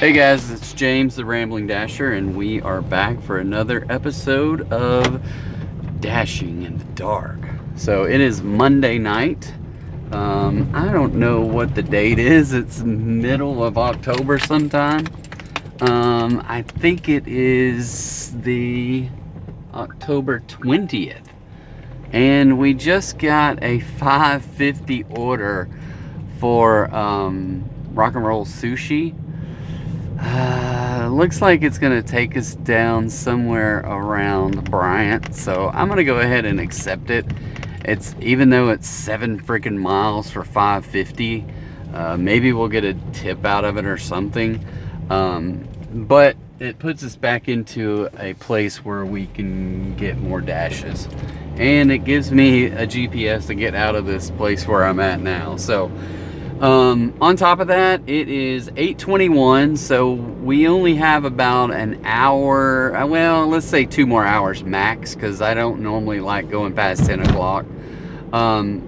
Hey guys, it's James the Rambling Dasher, and we are back for another episode of Dashing in the Dark. So it is Monday night. I don't know what the date is. It's middle of October sometime. I think it is the October 20th. And we just got a $5.50 order for Rock Roll Sushi. Looks like it's gonna take us down somewhere around Bryant, so I'm gonna go ahead and accept it. It's, even though it's 7 freaking miles for $5.50, maybe we'll get a tip out of it or something. But it puts us back into a place where we can get more dashes, and it gives me a GPS to get out of this place where I'm at now. So on top of that, it is 8:21, so we only have about an hour, well, let's say 2 more hours max, because I don't normally like going past 10 o'clock. And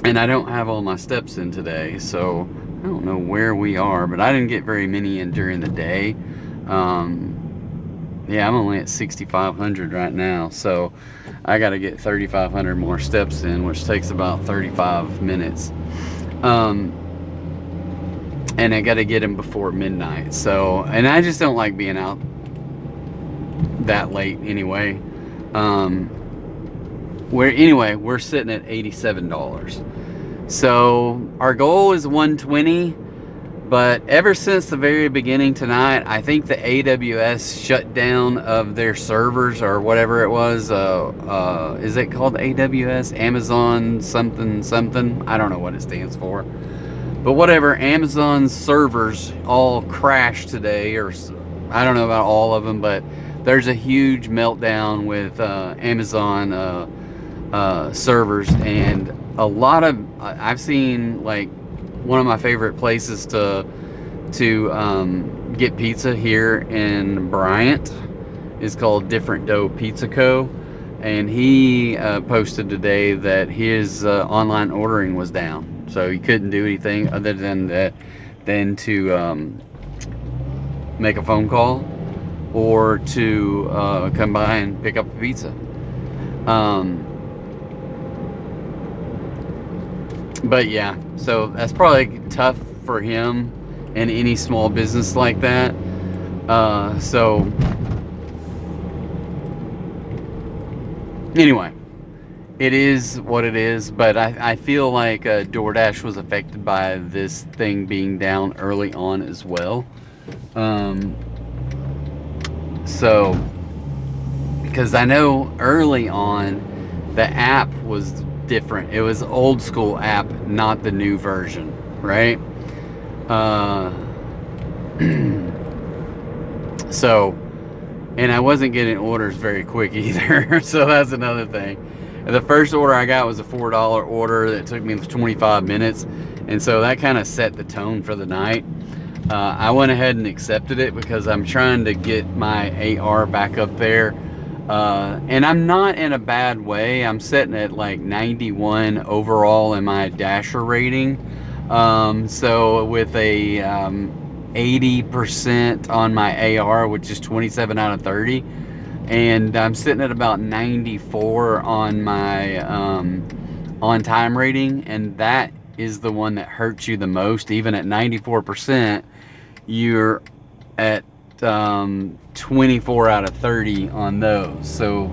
I don't have all my steps in today, so I don't know where we are, but I didn't get very many in during the day. Yeah, I'm only at 6,500 right now, so I got to get 3,500 more steps in, which takes about 35 minutes. And I got to get him before midnight. So, and I just don't like being out that late anyway. We're sitting at $87. So our goal is 120, but ever since the very beginning tonight, I think the AWS shutdown of their servers or whatever it was, is it called AWS? Amazon something something? I don't know what it stands for. But whatever, Amazon's servers all crashed today, or I don't know about all of them, but there's a huge meltdown with Amazon servers, and a lot of, I've seen, like, one of my favorite places to get pizza here in Bryant is called Different Dough Pizza Co. And he posted today that his online ordering was down, so he couldn't do anything other than to make a phone call or to come by and pick up a pizza. But yeah, so that's probably tough for him and any small business like that. So anyway, it is what it is, but I feel like DoorDash was affected by this thing being down early on as well. So, because I know early on the app was different. It was old school app, not the new version, right? So, and I wasn't getting orders very quick either. So that's another thing. The first order I got was a $4 order that took me 25 minutes, and so that kind of set the tone for the night. I went ahead and accepted it because I'm trying to get my AR back up there. And I'm not in a bad way. I'm sitting at like 91 overall in my dasher rating. So with a 80% on my AR, which is 27 out of 30. And I'm sitting at about 94 on my on time rating. And that is the one that hurts you the most. Even at 94%, you're at 24 out of 30 on those, so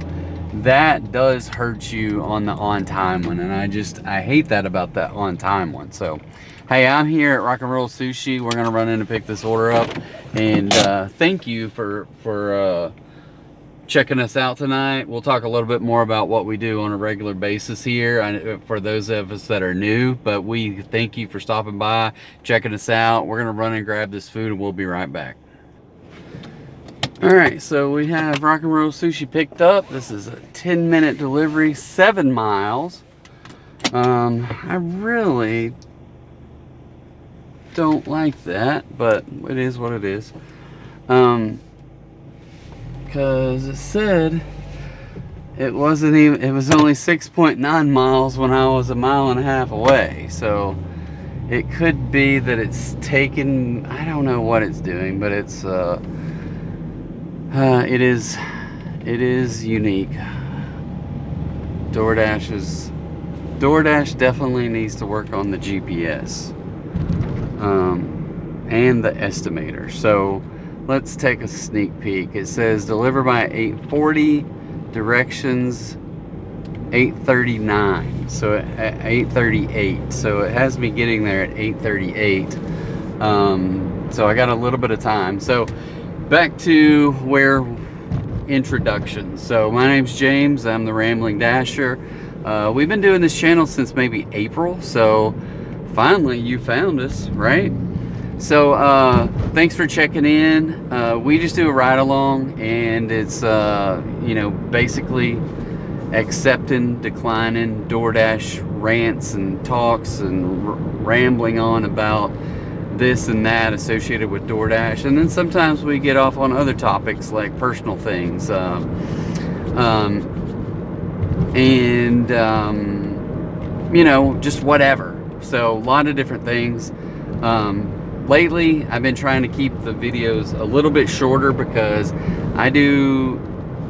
that does hurt you on the on-time one, and I hate that about that on-time one. So hey, I'm here at Rock Roll Sushi. We're gonna run in and pick this order up, and thank you for checking us out tonight. We'll talk a little bit more about what we do on a regular basis here for those of us that are new, but we thank you for stopping by, checking us out. We're gonna run and grab this food, and we'll be right back. Alright, so we have Rock and Roll Sushi picked up. This is a 10-minute delivery, 7 miles. I really don't like that, but it is what it is. Because it said it wasn't even, it was only 6.9 miles when I was 1.5 miles away. So It could be that it's taken, I don't know what it's doing, but it's it is unique. DoorDash definitely needs to work on the GPS and the estimator. So let's take a sneak peek. It says deliver by 8:40, directions 8:39, so at 8:38, so it has me getting there at 8:38. So I got a little bit of time. So back to where introduction. So my name's James, I'm the Rambling Dasher. We've been doing this channel since maybe April, so finally you found us, right? So thanks for checking in. We just do a ride along, and it's you know, basically accepting, declining DoorDash rants and talks and rambling on about this and that associated with DoorDash. And then sometimes we get off on other topics like personal things, you know, just whatever. So a lot of different things. Lately I've been trying to keep the videos a little bit shorter because I do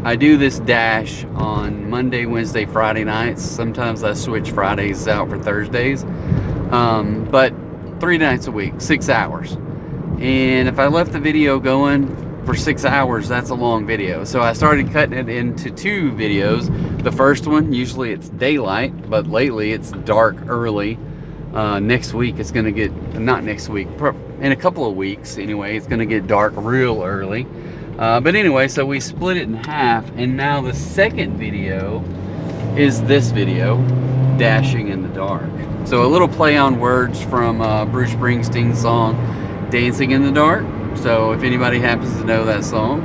this dash on Monday, Wednesday, Friday nights. Sometimes I switch Fridays out for Thursdays, but 3 nights a week, 6 hours. And if I left the video going for 6 hours, that's a long video. So I started cutting it into 2 videos. The first one, usually it's daylight, but lately it's dark early. Next week it's gonna get, not next week, in a couple of weeks anyway, it's gonna get dark real early. But anyway, so we split it in half, and now the second video is this video, Dashing in the Dark. So a little play on words from Bruce Springsteen's song, Dancing in the Dark. So if anybody happens to know that song,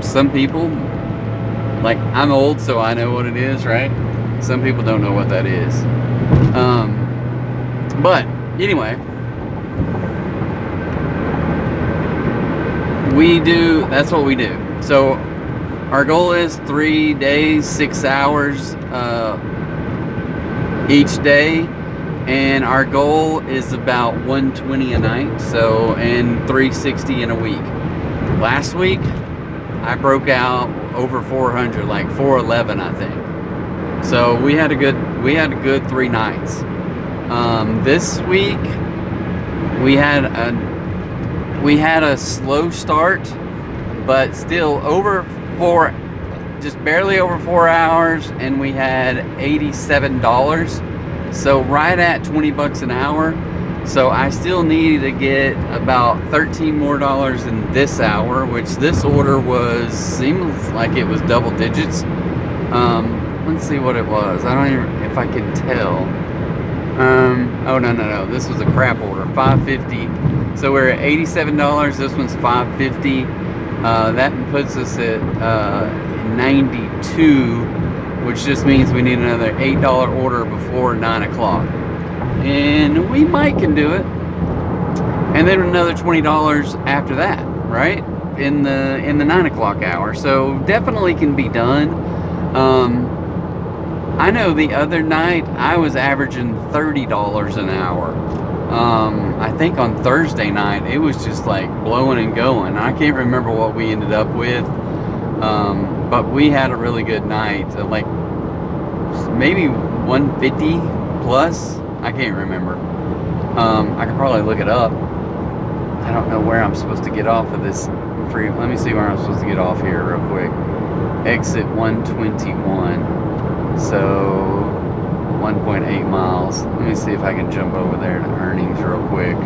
some people, like I'm old, so I know what it is, right? Some people don't know what that is. But anyway, that's what we do. So our goal is 3 days, 6 hours each day, and our goal is about 120 a night, so, and 360 in a week. Last week I broke out over 400, like 411 I think. So we had a good 3 nights. This week we had a slow start, but still just barely over 4 hours, and we had $87. So right at 20 bucks an hour. So I still need to get about $13 more in this hour, which this order seems like it was double digits. Let's see what it was. I don't even, if I can tell. Oh no, this was a crap order, $5.50. So we're at $87, this one's $5.50. That puts us at 92, which just means we need another $8 order before 9 o'clock. And we can do it. And then another $20 after that, right? In the 9 o'clock hour. So definitely can be done. I know the other night I was averaging $30 an hour. I think on Thursday night it was just like blowing and going. I can't remember what we ended up with, but we had a really good night, like maybe 150 plus. I can't remember. I could probably look it up. I don't know where I'm supposed to get off of this free. Let me see where I'm supposed to get off here real quick. Exit 121. So 1.8 miles. Let me see if I can jump over there to earnings real quick.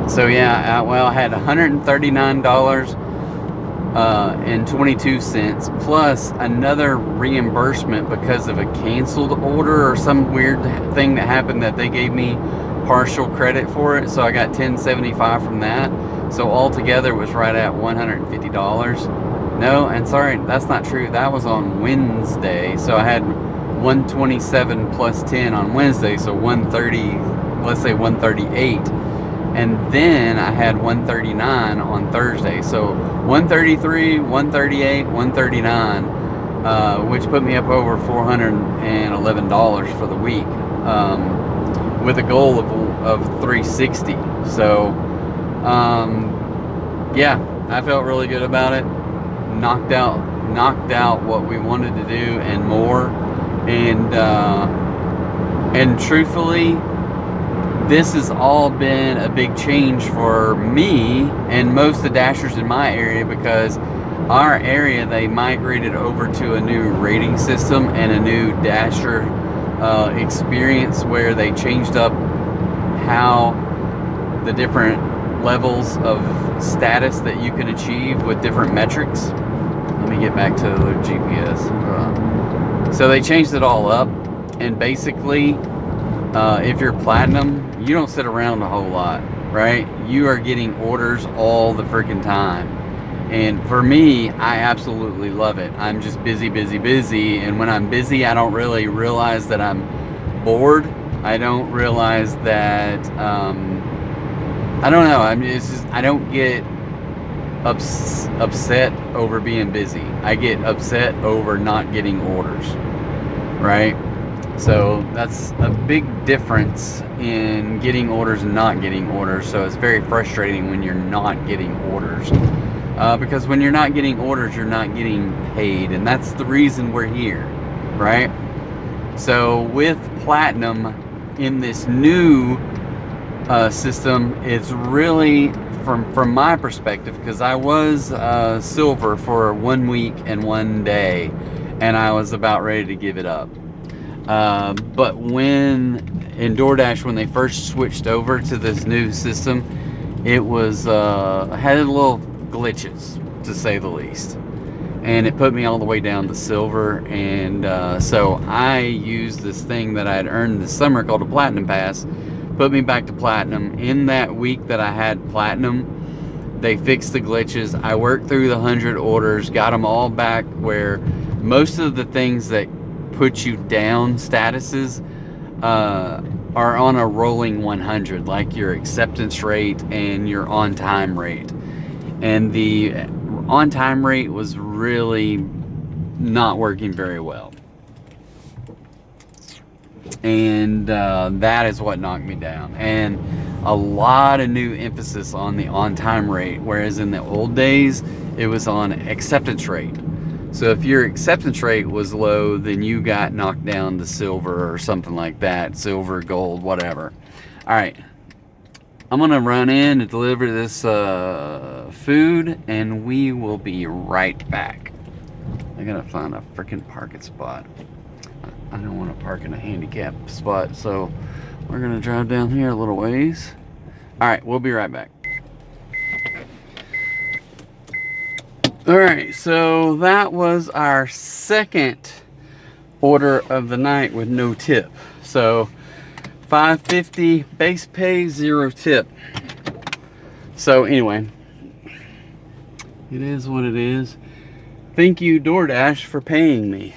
So yeah, well, I had $139.22 plus another reimbursement because of a canceled order or some weird thing that happened that they gave me partial credit for it. So I got $10.75 from that. So altogether it was right at $150. No, and sorry, that's not true. That was on Wednesday. So I had 127 plus 10 on Wednesday. So 130, let's say 138. and then I had 139 on Thursday. So 133, 138, 139, which put me up over $411 for the week, with a goal of 360. So yeah, I felt really good about it. Knocked out what we wanted to do and more. And truthfully, this has all been a big change for me and most of the dashers in my area, because our area, they migrated over to a new rating system and a new dasher experience, where they changed up how the different levels of status that you can achieve with different metrics. Let me get back to the GPS. So they changed it all up, and basically, if you're platinum, you don't sit around a whole lot, right? You are getting orders all the freaking time. And for me, I absolutely love it. I'm just busy, busy, busy. And when I'm busy, I don't really realize that I'm bored. I don't realize that, I don't know. I mean, it's just, I don't get upset over being busy. I get upset over not getting orders, right? So that's a big difference in getting orders and not getting orders. So it's very frustrating when you're not getting orders, because when you're not getting orders, you're not getting paid, and that's the reason we're here, right? So with platinum in this new system, it's really, from my perspective, because I was silver for 1 week and 1 day, and I was about ready to give it up. But when in DoorDash, when they first switched over to this new system, it was had little glitches, to say the least, and it put me all the way down to silver. And so I used this thing that I had earned this summer called a platinum pass, put me back to platinum. In that week that I had platinum, they fixed the glitches. I worked through the 100 orders, got them all back where most of the things that put you down statuses are on a rolling 100, like your acceptance rate and your on-time rate. And the on-time rate was really not working very well. And that is what knocked me down. And a lot of new emphasis on the on-time rate, whereas in the old days, it was on acceptance rate. So if your acceptance rate was low, then you got knocked down to silver or something like that. Silver, gold, whatever. All right. I'm going to run in and deliver this food, and we will be right back. I got to find a freaking parking spot. I don't want to park in a handicapped spot, so we're going to drive down here a little ways. All right, we'll be right back. All right, so that was our second order of the night with no tip. So $5.50 base pay, 0 tip. So anyway, it is what it is. Thank you, DoorDash, for paying me.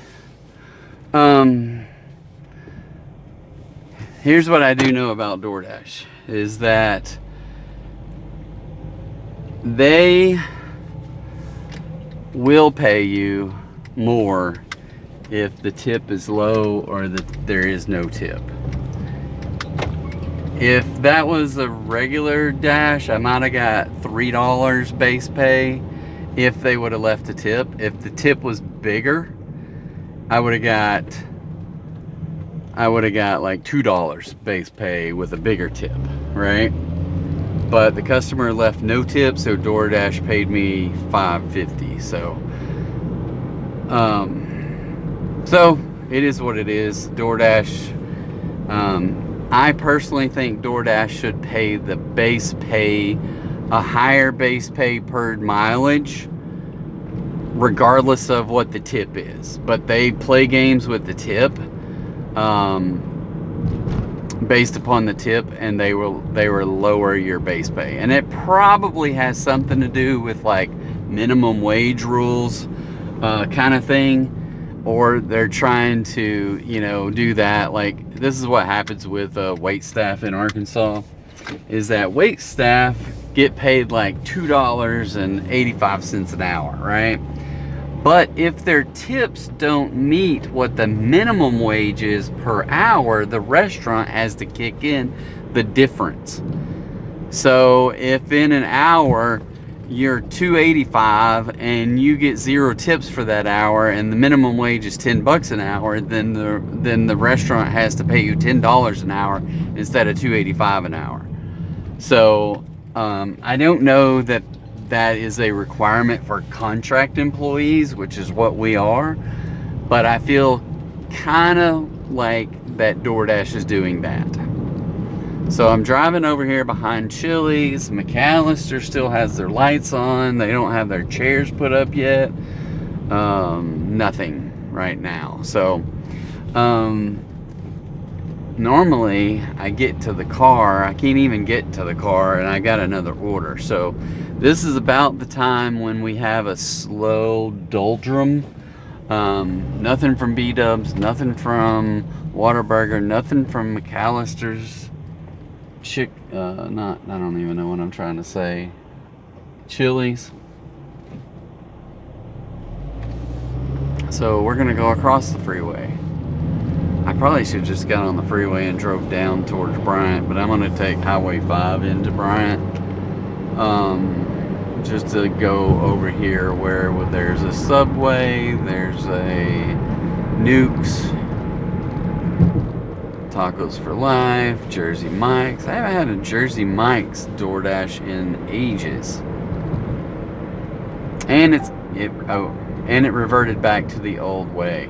Here's what I do know about DoorDash, is that they will pay you more if the tip is low or that there is no tip. If that was a regular dash, I might have got $3 base pay if they would have left a tip. If the tip was bigger, I would have got like $2 base pay with a bigger tip, right? But the customer left no tip, so DoorDash paid me $5.50. So it is what it is. DoorDash, I personally think DoorDash should pay the base pay, a higher base pay per mileage, regardless of what the tip is. But they play games with the tip, based upon the tip, and they will lower your base pay. And it probably has something to do with like minimum wage rules, kind of thing, or they're trying to, you know, do that. Like, this is what happens with wait staff in Arkansas. is that wait staff get paid like $2.85 an hour, right? But if their tips don't meet what the minimum wage is per hour, the restaurant has to kick in the difference. So if in an hour you're $2.85 and you get 0 tips for that hour, and the minimum wage is $10 an hour, then the restaurant has to pay you $10 an hour instead of $2.85 an hour. So I don't know that is a requirement for contract employees, which is what we are, but I feel kind of like that DoorDash is doing that. So I'm driving over here behind Chili's. McAllister still has their lights on. They don't have their chairs put up yet. Nothing right now. So normally I get to the car. I can't even get to the car, and I got another order. So this is about the time when we have a slow doldrum. Nothing from B-Dubs, nothing from Whataburger, nothing from McAllister's. I don't even know what I'm trying to say. Chili's. So we're gonna go across the freeway. I probably should just got on the freeway and drove down towards Bryant, but I'm gonna take Highway 5 into Bryant, just to go over here where there's a Subway, there's a Nukes, Tacos for Life, Jersey Mike's. I haven't had a Jersey Mike's DoorDash in ages. And it reverted back to the old way.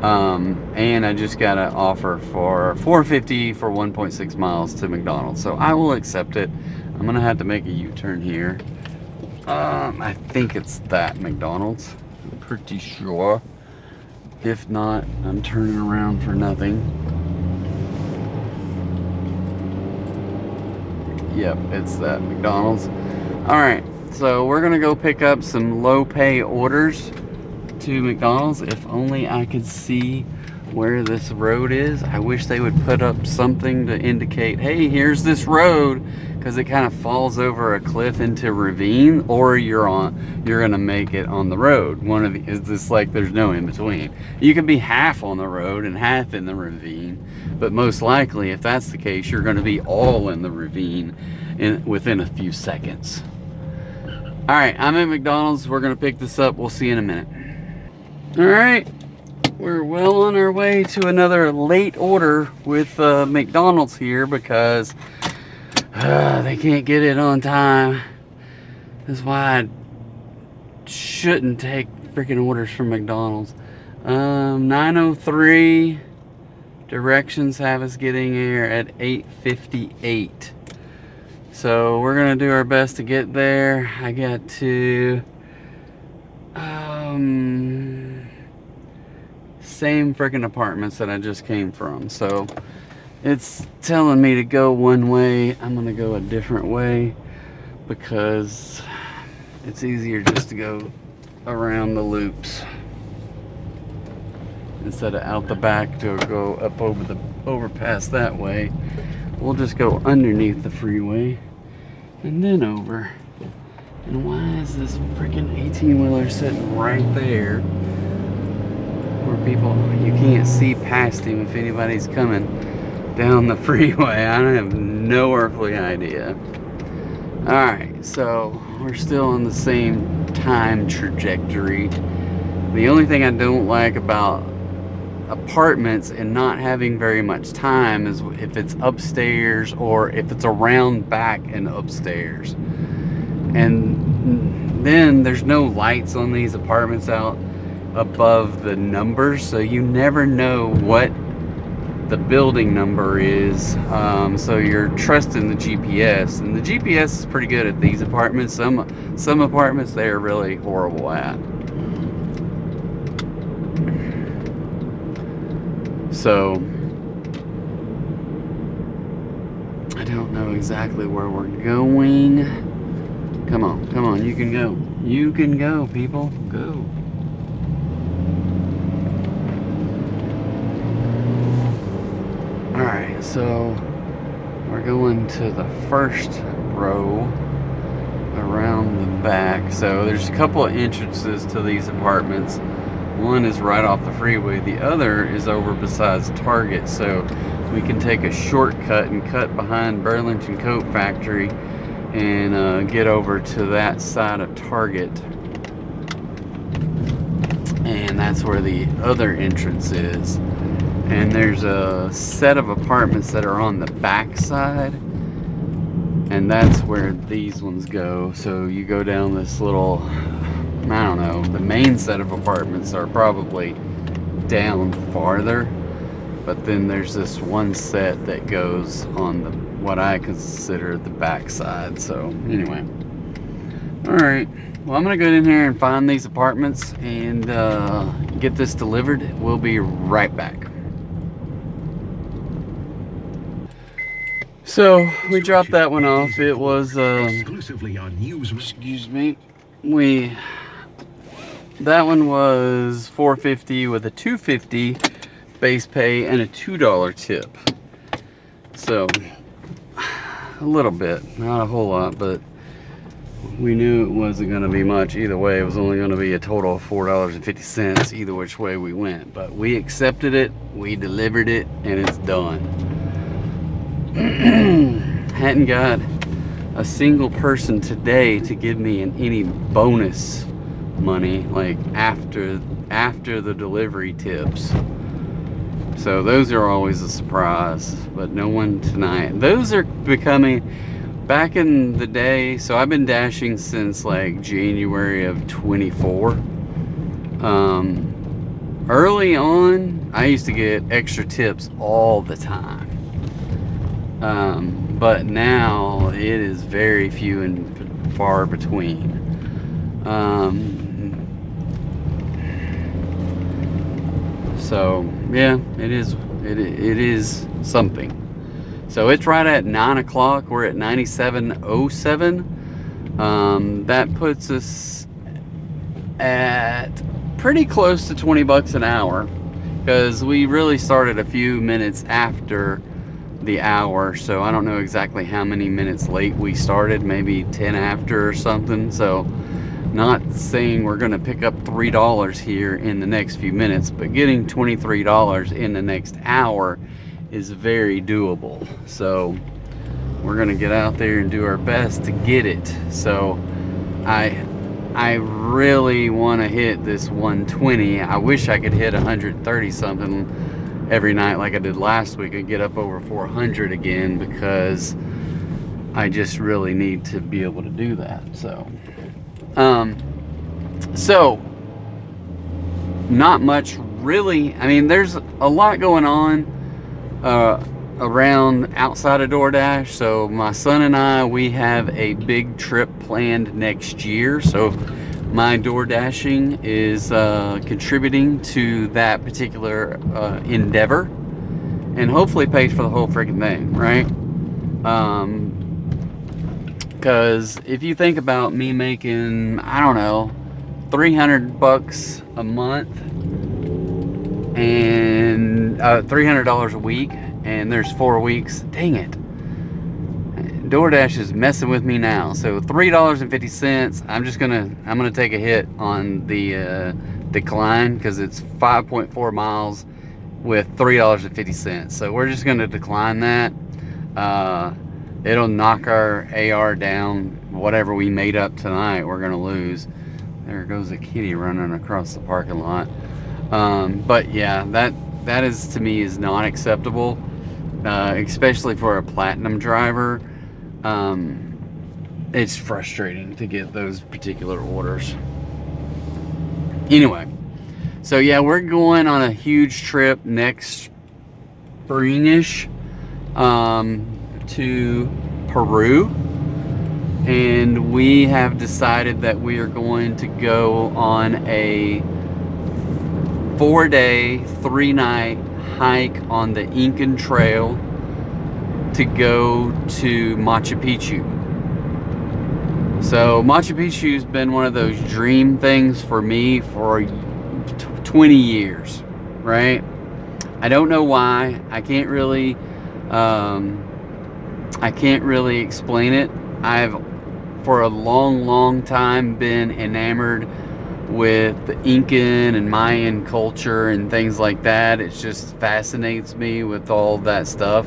And I just got an offer for $4.50 for 1.6 miles to McDonald's. So I will accept it. I'm gonna have to make a U-turn here. I think it's that McDonald's. I'm pretty sure. If not, I'm turning around for nothing. Yep, it's that McDonald's. Alright, so we're gonna go pick up some low pay orders to McDonald's. If only I could see where this road is. I wish they would put up something to indicate, hey, here's this road, because it kind of falls over a cliff into a ravine, or you're gonna make it on the road. One of the is this, like, there's no in between. You can be half on the road and half in the ravine, but most likely, if that's the case, you're gonna be all in the ravine within a few seconds. All right, I'm at McDonald's. We're gonna pick this up. We'll see you in a minute. All right, we're well on our way to another late order with McDonald's here, because they can't get it on time. That's why I shouldn't take freaking orders from McDonald's. 9:03. Directions have us getting here at 8:58. So we're gonna do our best to get there. I got to same freaking apartments that I just came from. So it's telling me to go one way. I'm gonna go a different way because it's easier just to go around the loops instead of out the back to go up over the overpass that way. We'll just go underneath the freeway and then over. And why is this freaking 18-wheeler sitting right there where you can't see past him if anybody's coming down the freeway? I have no earthly idea. Alright, so we're still on the same time trajectory. The only thing I don't like about apartments and not having very much time is if it's upstairs or if it's around back and upstairs. And then there's no lights on these apartments out above the numbers, so you never know what the building number is. So you're trusting the GPS, and the GPS is pretty good at these apartments. Some apartments they are really horrible at. So I don't know exactly where we're going. Come on, you can go. You can go, people, go. Alright, so we're going to the first row around the back. So there's a couple of entrances to these apartments. One is right off the freeway, the other is over besides Target, so we can take a shortcut and cut behind Burlington Coat Factory and get over to that side of Target, and that's where the other entrance is. And there's a set of apartments that are on the back side, and that's where these ones go. So you go down this little, I don't know, the main set of apartments are probably down farther, but then there's this one set that goes on the, what I consider the back side. So anyway, all right, well, I'm gonna go in here and find these apartments and get this delivered. We'll be right back. So we dropped that one off. It was exclusively on news. Excuse me. That one was $4.50 with a $2.50 base pay and a $2 tip. So a little bit, not a whole lot, but we knew it wasn't going to be much either way. It was only going to be a total of $4.50 either which way we went. But we accepted it, we delivered it, and it's done. Hadn't got a single person today to give me any bonus money, like after the delivery tips. So those are always a surprise, but no one tonight. Those are becoming, back in the day, so I've been dashing since like January of 24. Early on, I used to get extra tips all the time. But now it is very few and far between. So yeah, it is something. So it's right at 9 o'clock. We're at 97.07. That puts us at pretty close to 20 bucks an hour, because we really started a few minutes after the hour, so I don't know exactly how many minutes late we started, maybe 10 after or something. So not saying we're going to pick up $3 here in the next few minutes, but getting $23 in the next hour is very doable. So we're going to get out there and do our best to get it. So I really want to hit this 120. I wish I could hit 130 something every night like I did last week and get up over 400 again, because I just really need to be able to do that. So so not much really. I mean, there's a lot going on around outside of DoorDash. So my son and I, we have a big trip planned next year, so my DoorDashing is contributing to that particular endeavor, and hopefully pays for the whole freaking thing, right? Because if you think about me making, I don't know, 300 bucks a month and $300 a week, and there's 4 weeks, dang it. DoorDash is messing with me now. So $3.50. I'm gonna take a hit on the decline, because it's 5.4 miles with $3.50. So we're just gonna decline that. It'll knock our AR down. Whatever we made up tonight, we're gonna lose. There goes a kitty running across the parking lot. But yeah, that is, to me, is not acceptable, especially for a platinum driver. It's frustrating to get those particular orders. Anyway, so yeah, we're going on a huge trip next springish to Peru, and we have decided that we are going to go on a 4-day, 3-night hike on the Inca Trail to go to Machu Picchu. So Machu Picchu's been one of those dream things for me for 20 years, right? I don't know why. I can't really I can't really explain it. I've for a long time been enamored with the Incan and Mayan culture and things like that. It just fascinates me with all that stuff.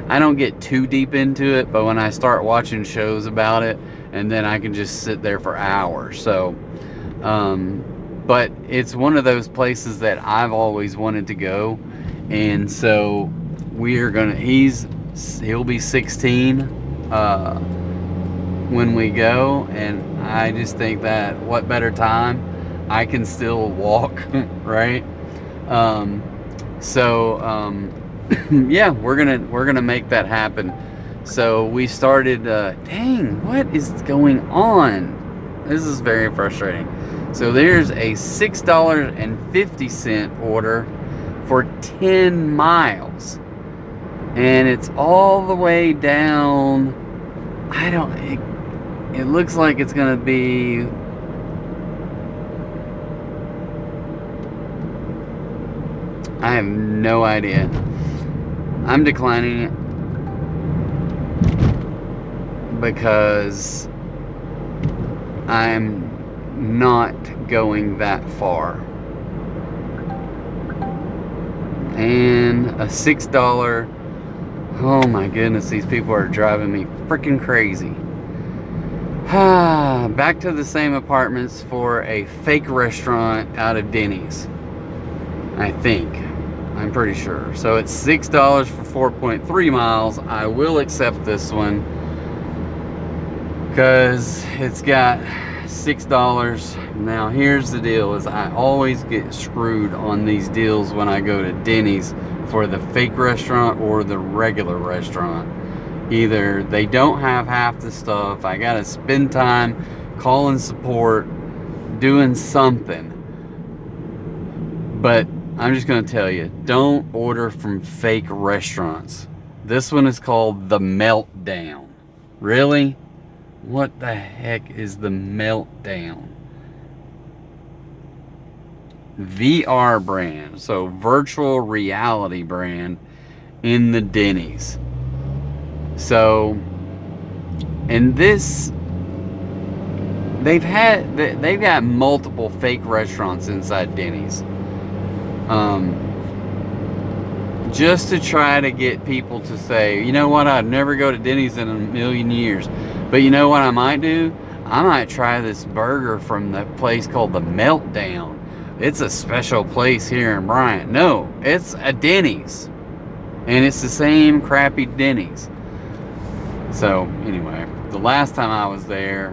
I don't get too deep into it, but when I start watching shows about it, and then I can just sit there for hours. So but it's one of those places that I've always wanted to go, and so we're gonna he'll be 16 when we go, and I just think that what better time, I can still walk, right? Yeah, we're gonna make that happen. So we started, dang, what is going on? This is very frustrating. So there's a $6.50 order for 10 miles. And it's all the way down. It looks like it's gonna be, I have no idea. I'm declining it because I'm not going that far. And a $6, oh my goodness, these people are driving me freaking crazy. Back to the same apartments for a fake restaurant out of Denny's, I think. I'm pretty sure. So it's $6 for 4.3 miles. I will accept this one because it's got $6. Now here's the deal, is I always get screwed on these deals when I go to Denny's for the fake restaurant or the regular restaurant. Either they don't have half the stuff, I gotta spend time calling support, doing something. But I'm just gonna tell you, don't order from fake restaurants. This one is called the Meltdown. Really? What the heck is the Meltdown? VR brand, so virtual reality brand in the Denny's. So, and this, they've got multiple fake restaurants inside Denny's. Just to try to get people to say, you know what, I'd never go to Denny's in a million years. But you know what I might do? I might try this burger from the place called the Meltdown. It's a special place here in Bryant. No, it's a Denny's. And it's the same crappy Denny's. So, anyway, the last time I was there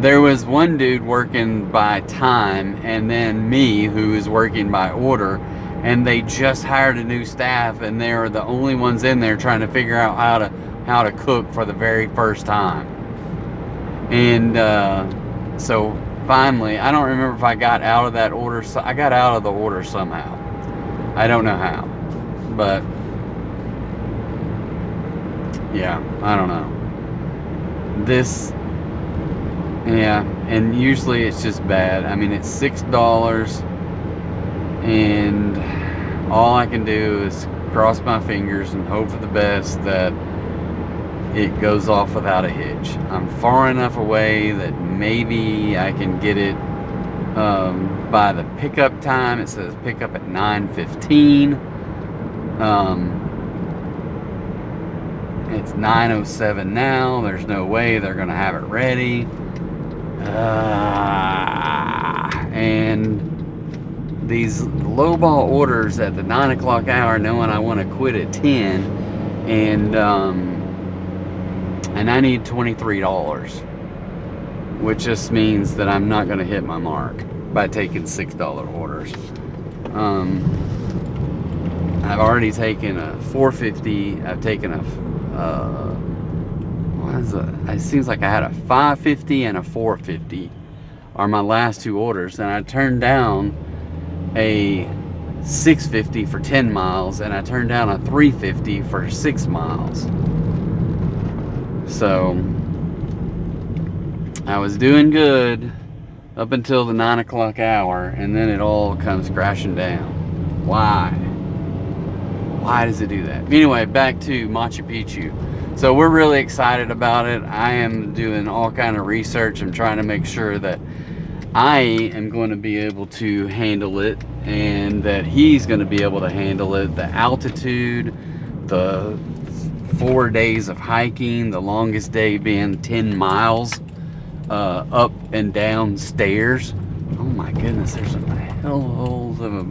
was one dude working by time, and then me, who is working by order, and they just hired a new staff, and they were the only ones in there trying to figure out how to cook for the very first time. And so finally, I don't remember if I got out of that order. So I got out of the order somehow. I don't know how, but yeah, I don't know. Yeah, and usually it's just bad. I mean, it's $6, and all I can do is cross my fingers and hope for the best that it goes off without a hitch. I'm far enough away that maybe I can get it by the pickup time. It says pickup at 9:15. It's 9:07 now. There's no way they're gonna have it ready. And these lowball orders at the 9 o'clock hour, knowing I want to quit at 10, and I need $23, which just means that I'm not going to hit my mark by taking $6 orders. I've already taken a $4.50. I've taken a it seems like I had a $5.50 and a $4.50 are my last two orders, and I turned down a $6.50 for 10 miles, and I turned down a $3.50 for 6 miles. So I was doing good up until the 9 o'clock hour, and then it all comes crashing down. Why? Why does it do that? Anyway, back to Machu Picchu. So we're really excited about it. I am doing all kind of research. I'm trying to make sure that I am going to be able to handle it and that he's going to be able to handle it. The altitude, the 4 days of hiking, the longest day being 10 miles up and down stairs. Oh my goodness, there's some hellholes of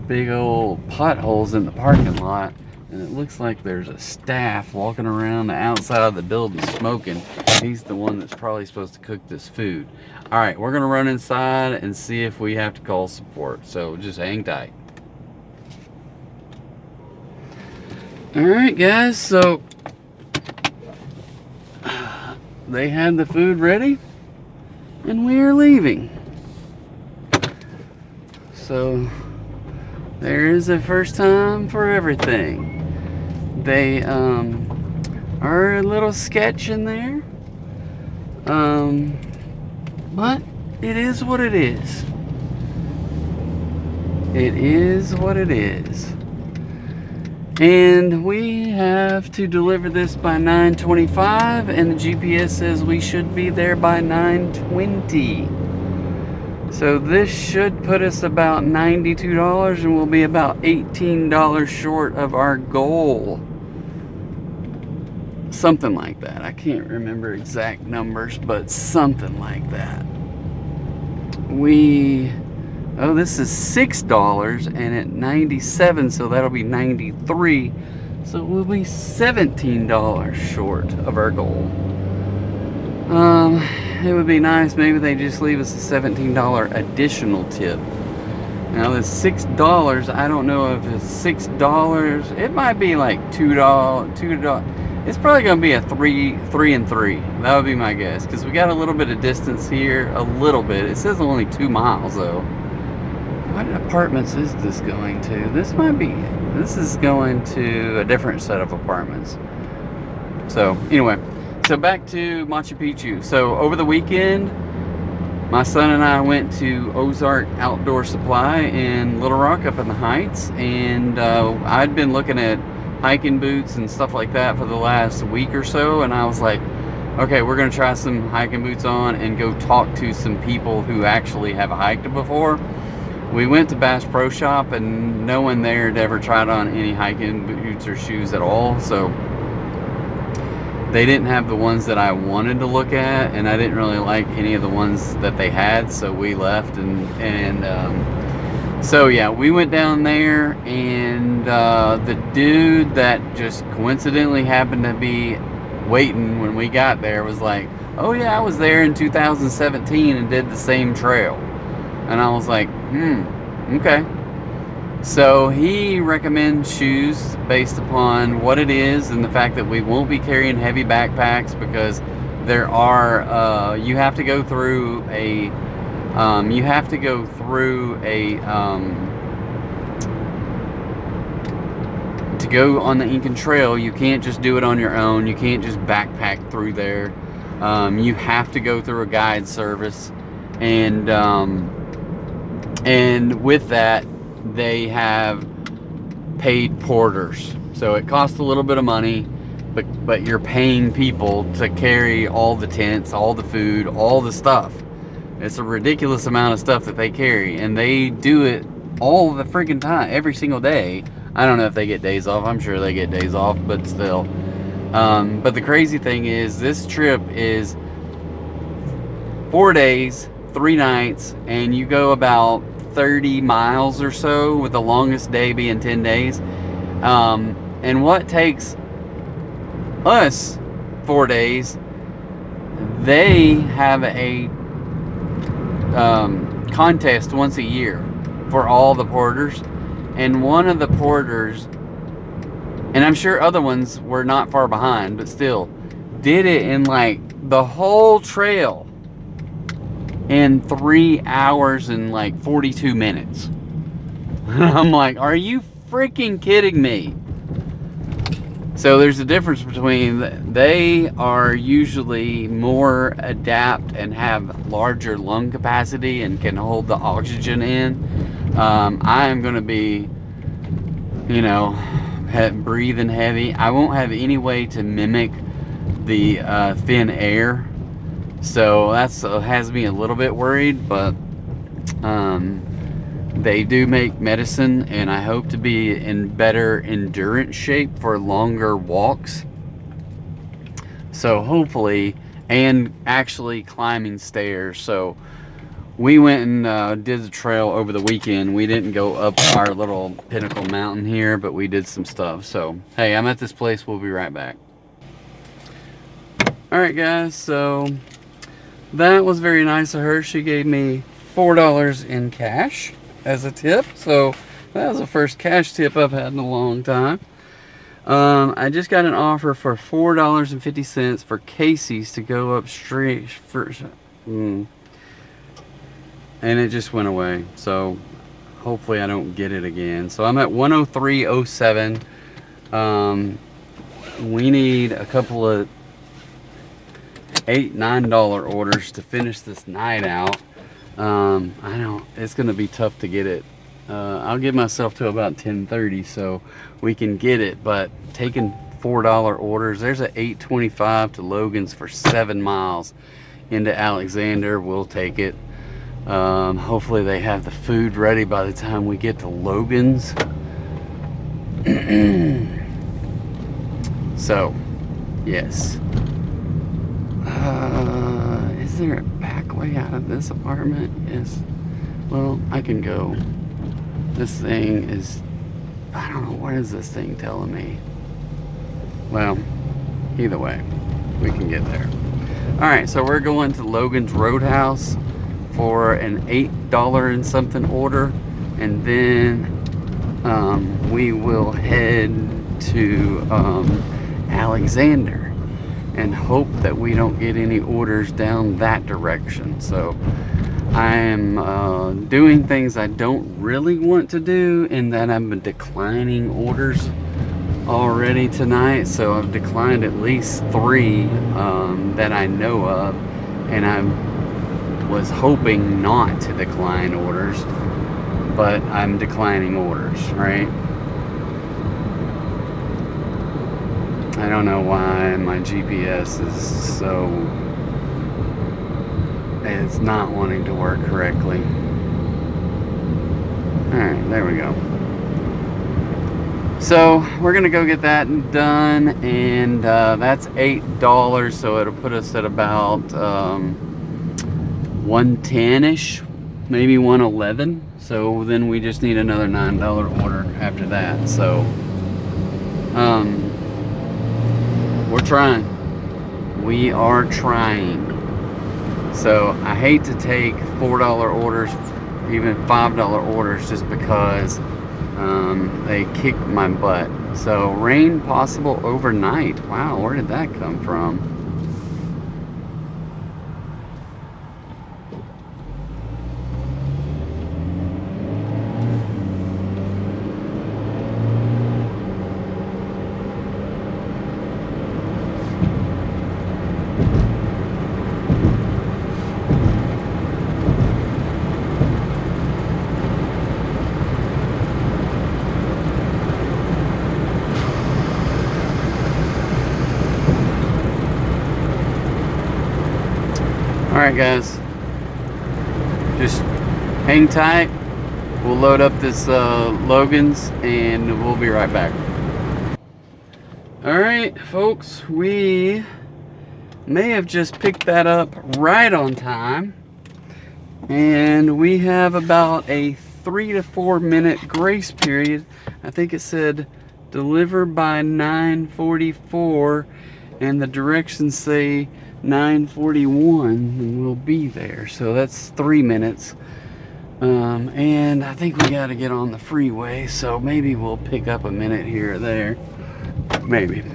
big old potholes in the parking lot, and it looks like there's a staff walking around the outside of the building smoking. He's the one that's probably supposed to cook this food. All right, we're gonna run inside and see if we have to call support, so just hang tight. All right guys, so they had the food ready and we are leaving. So there is a first time for everything. They are a little sketch in there, but it is what it is. It is what it is. And we have to deliver this by 9:25, and the GPS says we should be there by 9:20. So this should put us about $92 and we'll be about $18 short of our goal. Something like that. I can't remember exact numbers, but something like that. Oh, this is $6 and at 97, so that'll be 93. So we'll be $17 short of our goal. It would be nice, maybe they just leave us a $17 additional tip. Now this $6, I don't know if it's $6, it might be like $2. It's probably gonna be a three and three. That would be my guess, because we got a little bit of distance here, a little bit. It says only 2 miles though. What apartments is this going to? This is going to a different set of apartments. So anyway, so back to Machu Picchu. So over the weekend, my son and I went to Ozark Outdoor Supply in Little Rock up in the Heights, and I'd been looking at hiking boots and stuff like that for the last week or so, and I was like, okay, we're gonna try some hiking boots on and go talk to some people who actually have hiked before. We went to Bass Pro Shop and no one there had ever tried on any hiking boots or shoes at all, so they didn't have the ones that I wanted to look at, and I didn't really like any of the ones that they had, so we left. So yeah, we went down there, and the dude that just coincidentally happened to be waiting when we got there was like, oh yeah, I was there in 2017 and did the same trail. And I was like, okay. So he recommends shoes based upon what it is and the fact that we won't be carrying heavy backpacks, because there are you have to go through a to go on the Inca Trail. You can't just do it on your own. You can't just backpack through there. You have to go through a guide service, and with that they have paid porters, so it costs a little bit of money, but you're paying people to carry all the tents, all the food, all the stuff. It's a ridiculous amount of stuff that they carry, and they do it all the freaking time, every single day. I don't know if they get days off. I'm sure they get days off, but still. But the crazy thing is, this trip is 4 days, 3 nights, and you go about 30 miles or so, with the longest day being 10 days. And what takes us 4 days, they have a contest once a year for all the porters, and one of the porters, and I'm sure other ones were not far behind, but still did it in like the whole trail in 3 hours and like 42 minutes. I'm like, are you freaking kidding me? So there's a difference between, they are usually more adept and have larger lung capacity and can hold the oxygen in. I am going to be you know, breathing heavy. I won't have any way to mimic the thin air, so that's has me a little bit worried. But they do make medicine, and I hope to be in better endurance shape for longer walks. So hopefully, and actually climbing stairs. So we went and did the trail over the weekend. We didn't go up our little pinnacle mountain here, but we did some stuff. So, hey, I'm at this place. We'll be right back. All right, guys. So that was very nice of her. She gave me $4 in cash as a tip. So that was the first cash tip I've had in a long time. I just got an offer for $4.50 for Casey's to go up straight first. And it just went away. So hopefully I don't get it again. So I'm at 103.07. We need a couple of $8-9 orders to finish this night out. It's gonna be tough to get it. I'll give myself to about 10:30 so we can get it, but taking $4 orders, there's a $8.25 to Logan's for 7 miles into Alexander. We'll take it. Hopefully they have the food ready by the time we get to Logan's. So yes. Is there a back way out of this apartment? Yes. Well, I can go. This thing is, I don't know, what is this thing telling me? Well, either way, we can get there. Alright, so we're going to Logan's Roadhouse for an $8 and something order, and then we will head to Alexander and hope that we don't get any orders down that direction. So I am doing things I don't really want to do, in that I'm declining orders already tonight. So I've declined at least 3 that I know of, and I was hoping not to decline orders, but I'm declining orders, right? I don't know why my GPS is so, it's not wanting to work correctly. Alright, there we go. So we're gonna go get that done, and that's $8, so it'll put us at about 110-ish, maybe 111. So then we just need another $9 order after that. So we're trying. We are trying. So I hate to take $4 orders, even $5 orders, just because they kick my butt. So rain possible overnight. Wow, where did that come from? Alright guys, just hang tight. We'll load up this Logan's and we'll be right back. Alright folks, we may have just picked that up right on time, and we have about a 3 to 4 minute grace period. I think it said deliver by 9:44, and the directions say 9:41, and we'll be there. So that's 3 minutes. And I think we got to get on the freeway, so maybe we'll pick up a minute here or there. Maybe.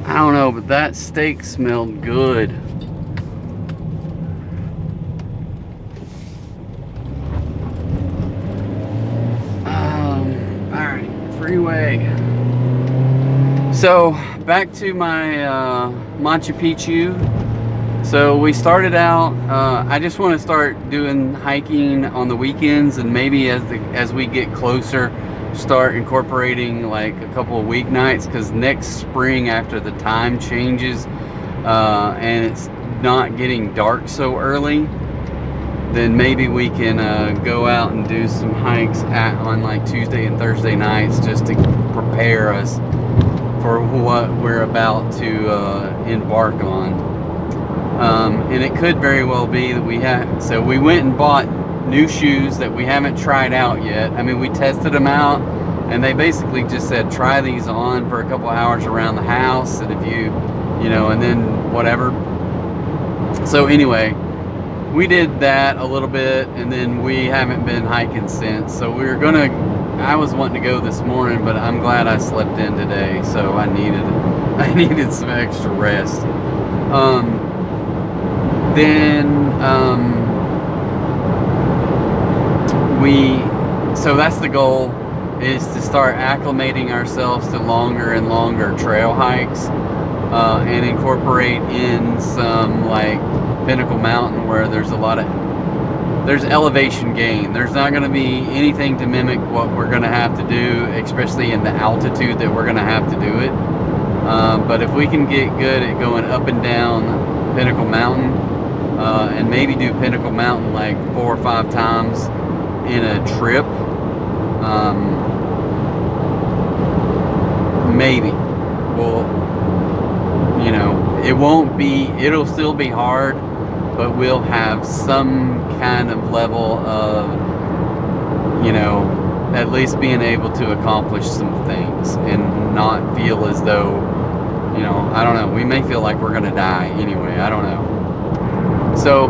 I don't know, but that steak smelled good. Alright, freeway. So back to my Machu Picchu So we started out, I just want to start doing hiking on the weekends, and maybe as we get closer, start incorporating like a couple of weeknights, because next spring, after the time changes and it's not getting dark so early, then maybe we can go out and do some hikes on like Tuesday and Thursday nights, just to prepare us for what we're about to embark on. And it could very well be that so we went and bought new shoes that we haven't tried out yet. I mean, we tested them out, and they basically just said, try these on for a couple hours around the house, and if you know, and then whatever. So anyway, we did that a little bit, and then we haven't been hiking since. So I was wanting to go this morning, but I'm glad I slept in today, so I needed some extra rest. So that's the goal, is to start acclimating ourselves to longer and longer trail hikes, and incorporate in some like Pinnacle Mountain, where there's elevation gain. There's not going to be anything to mimic what we're going to have to do, especially in the altitude that we're going to have to do it. But if we can get good at going up and down Pinnacle Mountain, and maybe do Pinnacle Mountain like 4 or 5 times in a trip, maybe it'll still be hard, but we'll have some kind of level of, at least being able to accomplish some things and not feel as though, I don't know, we may feel like we're gonna die anyway, I don't know. So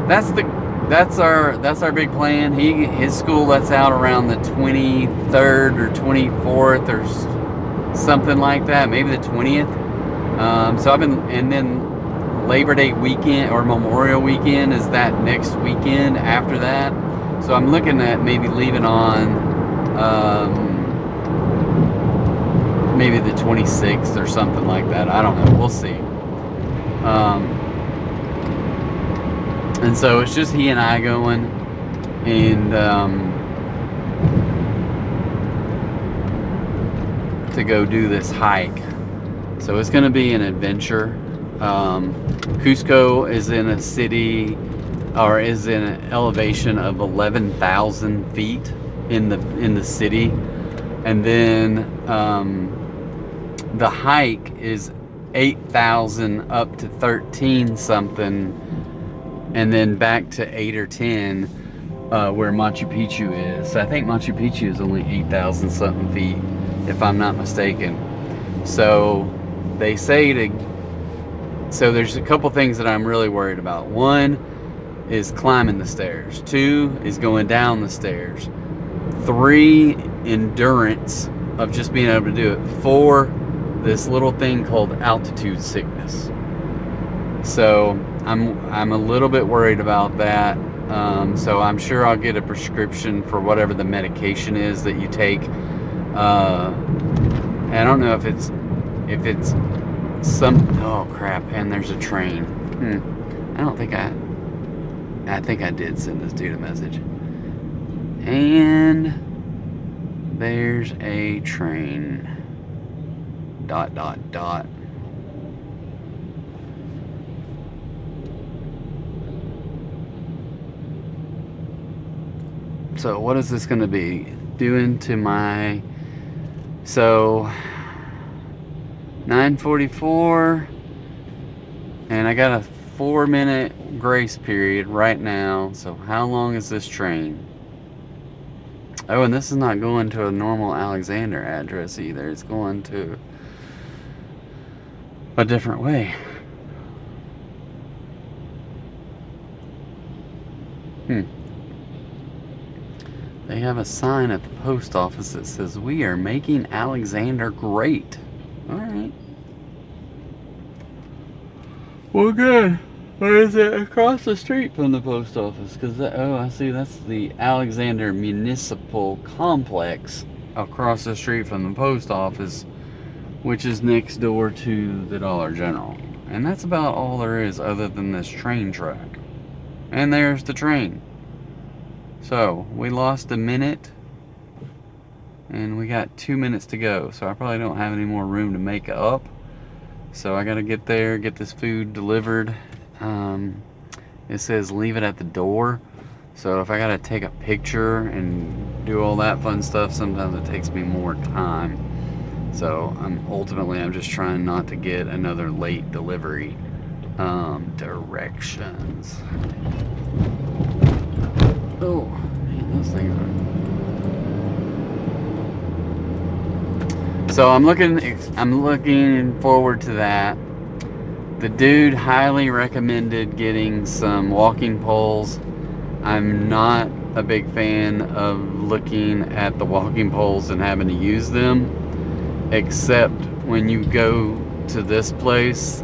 that's our big plan. His school lets out around the 23rd or 24th or something like that, maybe the 20th. And then Labor Day weekend or Memorial Weekend is that next weekend after that. So I'm looking at maybe leaving on maybe the 26th or something like that. I don't know. We'll see. And so it's just he and I going, and to go do this hike. So it's going to be an adventure. Cusco is in is in an elevation of 11,000 feet in the city, and then the hike is 8,000 up to 13 something, and then back to 8 or 10 where Machu Picchu is. So I think Machu Picchu is only 8,000 something feet, if I'm not mistaken. So they say so there's a couple things that I'm really worried about. One is climbing the stairs. 2 is going down the stairs. 3, endurance of just being able to do it. 4, this little thing called altitude sickness. So I'm a little bit worried about that. So I'm sure I'll get a prescription for whatever the medication is that you take. I don't know if it's oh crap, and there's a train. I think I did send this dude a message. And there's a train. ... So what is this going to be doing to my, so 9:44, and I got a 4-minute grace period right now. So how long is this train? Oh, and this is not going to a normal Alexander address either. It's going to a different way. They have a sign at the post office that says, "We are making Alexander great." All right. Well, good. Or is it across the street from the post office? Because, oh, I see, that's the Alexander Municipal Complex across the street from the post office, which is next door to the Dollar General. And that's about all there is other than this train track. And there's the train. So we lost a minute and we got 2 minutes to go. So I probably don't have any more room to make up. So I gotta get there, get this food delivered. It says leave it at the door. So if I gotta take a picture and do all that fun stuff, sometimes it takes me more time. So I'm just trying not to get another late delivery. Directions. Oh, man, those things are. So I'm looking forward to that. The dude highly recommended getting some walking poles. I'm not a big fan of looking at the walking poles and having to use them, except when you go to this place,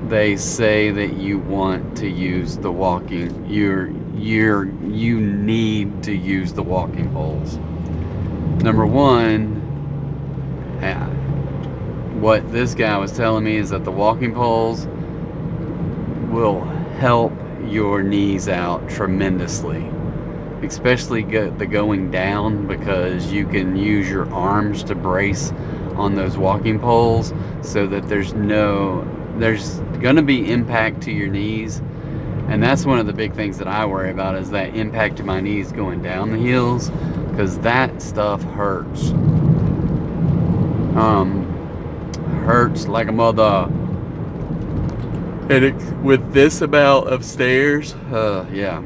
they say that you want to use the walking. You need to use the walking poles. Number one, what this guy was telling me is that the walking poles will help your knees out tremendously, especially the going down, because you can use your arms to brace on those walking poles so that there's going to be impact to your knees. And that's one of the big things that I worry about, is that impact to my knees going down the hills, because that stuff hurts. Hurts like a mother. And with this amount of stairs, yeah.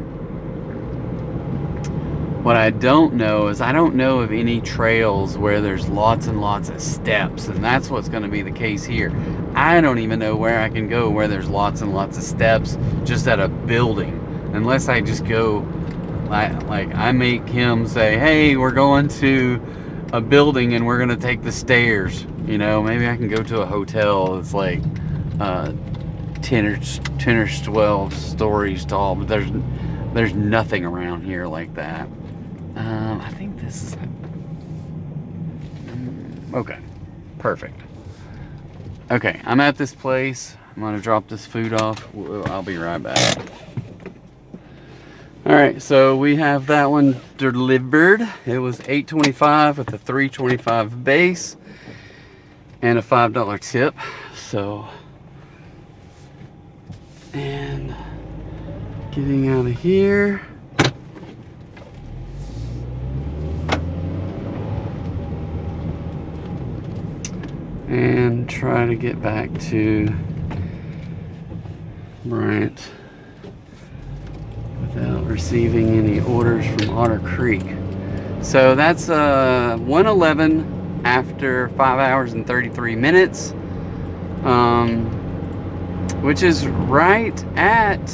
What I don't know is, I don't know of any trails where there's lots and lots of steps, and that's what's going to be the case here. I don't even know where I can go where there's lots and lots of steps just at a building, unless I just go, like I make him say, hey, we're going to a building and we're going to take the stairs. You know, maybe I can go to a hotel that's like 10 or 12 stories tall, but there's nothing around here like that. I think this is okay, perfect. Okay, I'm at this place. I'm gonna drop this food off. I'll be right back. All right, so we have that one delivered. It was $8.25 with a $3.25 base and a $5 tip. So, and getting out of here. And try to get back to Bryant without receiving any orders from Otter Creek. So that's 1:11 after 5 hours and 33 minutes, which is right at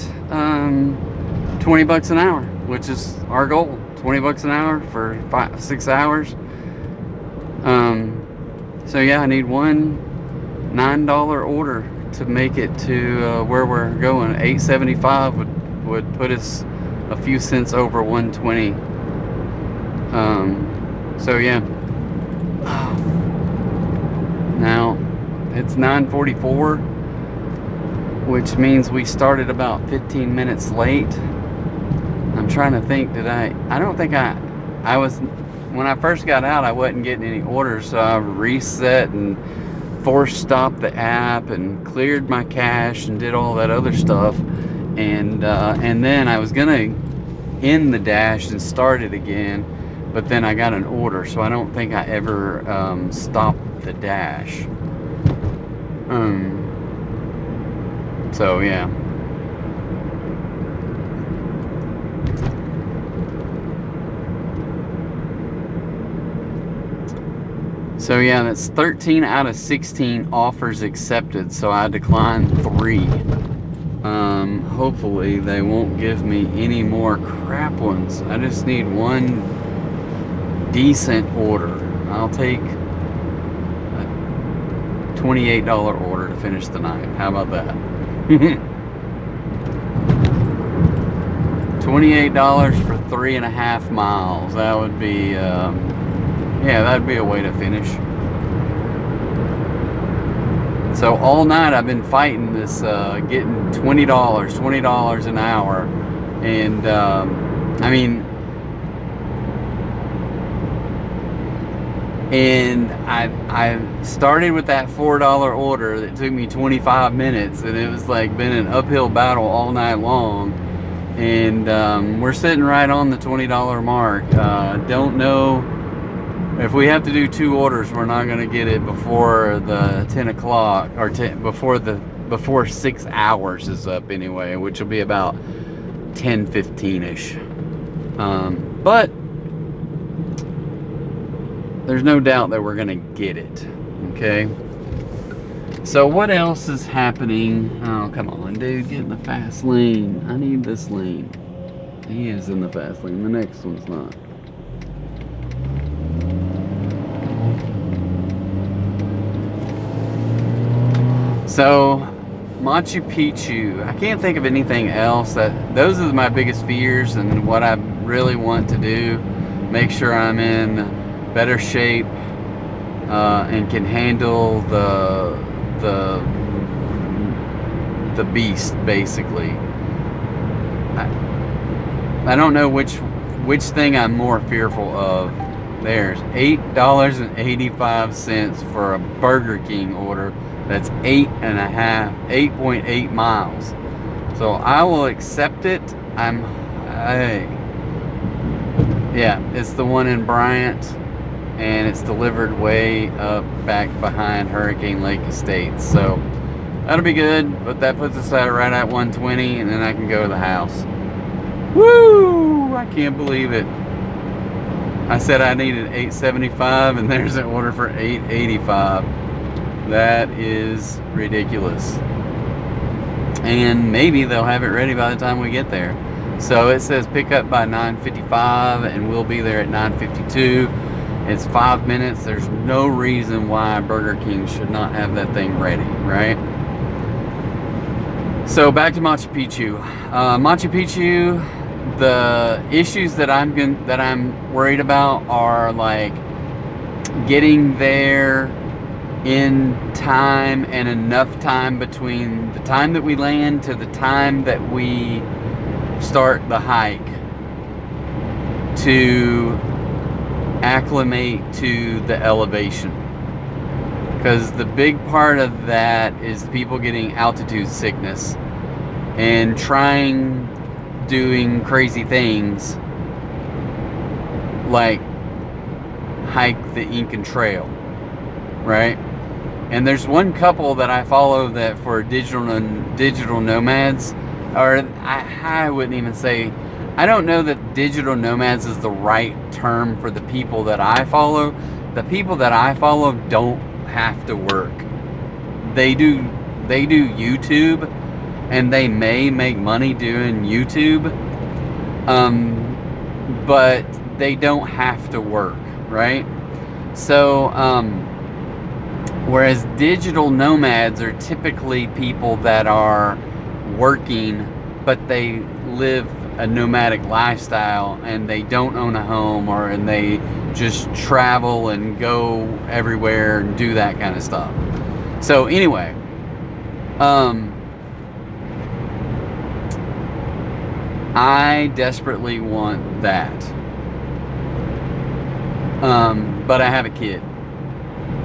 20 bucks an hour, which is our goal. 20 bucks an hour for 6 hours. So yeah, I need one $9 order to make it to where we're going. $8.75 would put us a few cents over 120. So yeah. Now it's 9:44, which means we started about 15 minutes late. I'm trying to think, I don't think I was, when I first got out, I wasn't getting any orders, so I reset and force stopped the app and cleared my cache and did all that other stuff, and then I was gonna end the dash and start it again, but then I got an order, so I don't think I ever stopped the dash. So yeah. So yeah, that's 13 out of 16 offers accepted, so I declined 3. Hopefully they won't give me any more crap ones. I just need one decent order. I'll take a $28 order to finish the night. How about that? $28 for 3.5 miles. That would be, yeah, that'd be a way to finish. So all night I've been fighting this, getting $20 an hour. And I mean, and I started with that $4 order that took me 25 minutes, and it was like been an uphill battle all night long. And we're sitting right on the $20 mark. Don't know if we have to do 2 orders. We're not going to get it before the 10 o'clock or before 6 hours is up anyway, which will be about 10:15ish. But there's no doubt that we're gonna get it. Okay, so what else is happening? Oh, come on, dude, get in the fast lane. I need this lane. He is in the fast lane. The next one's not. So Machu Picchu, I can't think of anything else. Those are my biggest fears, and what I really want to do, make sure I'm in better shape and can handle the beast, basically. I don't know which thing I'm more fearful of. There's $8.85 for a Burger King order. That's 8.8 miles. So I will accept it. Yeah, it's the one in Bryant, and it's delivered way up back behind Hurricane Lake Estates. So that'll be good, but that puts us right at 120, and then I can go to the house. Woo! I can't believe it. I said I needed 875, and there's an order for 885. That is ridiculous. And maybe they'll have it ready by the time we get there. So it says pick up by 9:55, and we'll be there at 9:52. It's 5 minutes. There's no reason why Burger King should not have that thing ready, right? So back to Machu Picchu. Machu Picchu, the issues that I'm worried about are like getting there in time and enough time between the time that we land to the time that we start the hike to acclimate to the elevation, because the big part of that is people getting altitude sickness and doing crazy things like hike the Inca Trail, right? And there's one couple that I follow that for digital nomads, or I wouldn't even say, I don't know that digital nomads is the right term for the people that I follow. The people that I follow don't have to work. They do YouTube, and they may make money doing YouTube, but they don't have to work, right? So whereas digital nomads are typically people that are working, but they live a nomadic lifestyle, and they don't own a home, and they just travel and go everywhere and do that kind of stuff. So anyway, I desperately want that, but I have a kid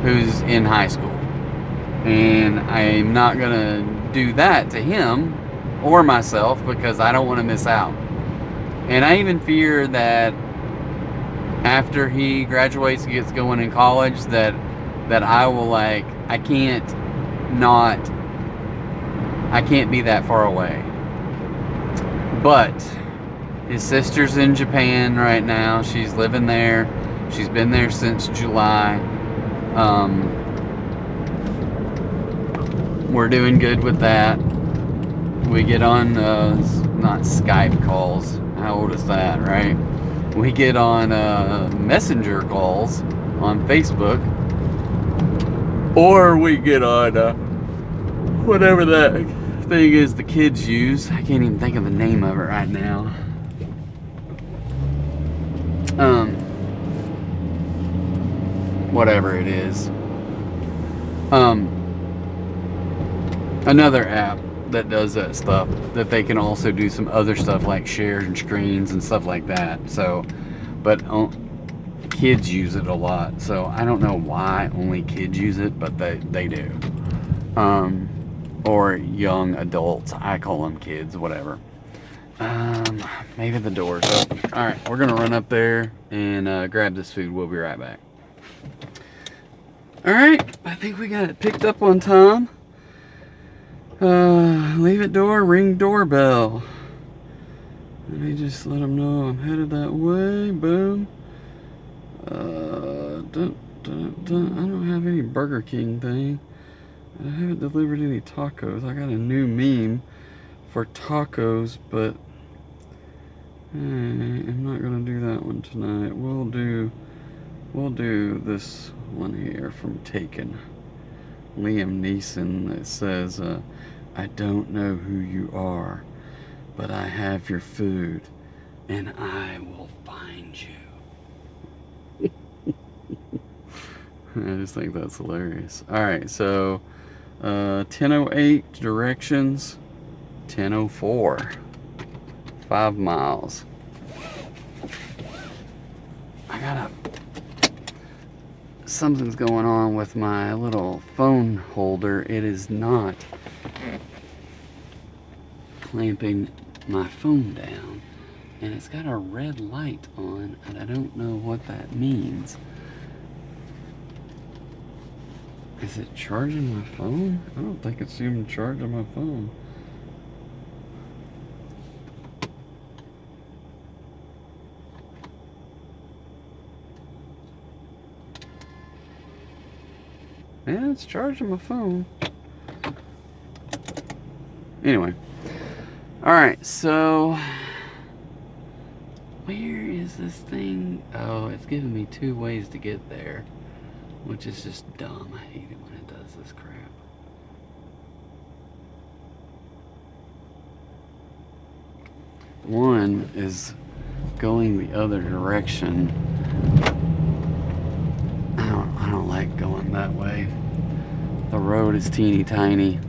who's in high school, and I'm not gonna do that to him or myself, because I don't want to miss out. And I even fear that after he graduates and gets going in college, that I will, like, I can't be that far away. But his sister's in Japan right now. She's living there. She's been there since July. We're doing good with that. We get on not Skype calls. How old is that, right? We get on messenger calls on Facebook, or we get on whatever that thing is the kids use. I can't even think of the name of it right now. Whatever it is. another app that does that stuff, that they can also do some other stuff like share and screens and stuff like that. So, but kids use it a lot. So I don't know why only kids use it, but they do. Or young adults. I call them kids, whatever. Maybe the door's open. All right, we're gonna run up there and grab this food. We'll be right back. All right, I think we got it picked up on time. Leave it door, ring doorbell. Let me just let them know I'm headed that way. Boom. I don't have any Burger King thing. I haven't delivered any tacos. I got a new meme for tacos, but I'm not gonna do that one tonight. We'll do this one here from Taken. Liam Neeson that says, I don't know who you are, but I have your food, and I will find you. I just think that's hilarious. Alright, so 10:08 directions, 10:04, 5 miles. Something's going on with my little phone holder. It is not clamping my phone down, and it's got a red light on, and I don't know what that means. Is it charging my phone? I don't think it's even charging my phone. Yeah, it's charging my phone. Anyway. Alright, so where is this thing? Oh, it's giving me 2 ways to get there, which is just dumb. I hate it when it does this crap. One is going the other direction. I don't like going that way. The road is teeny tiny.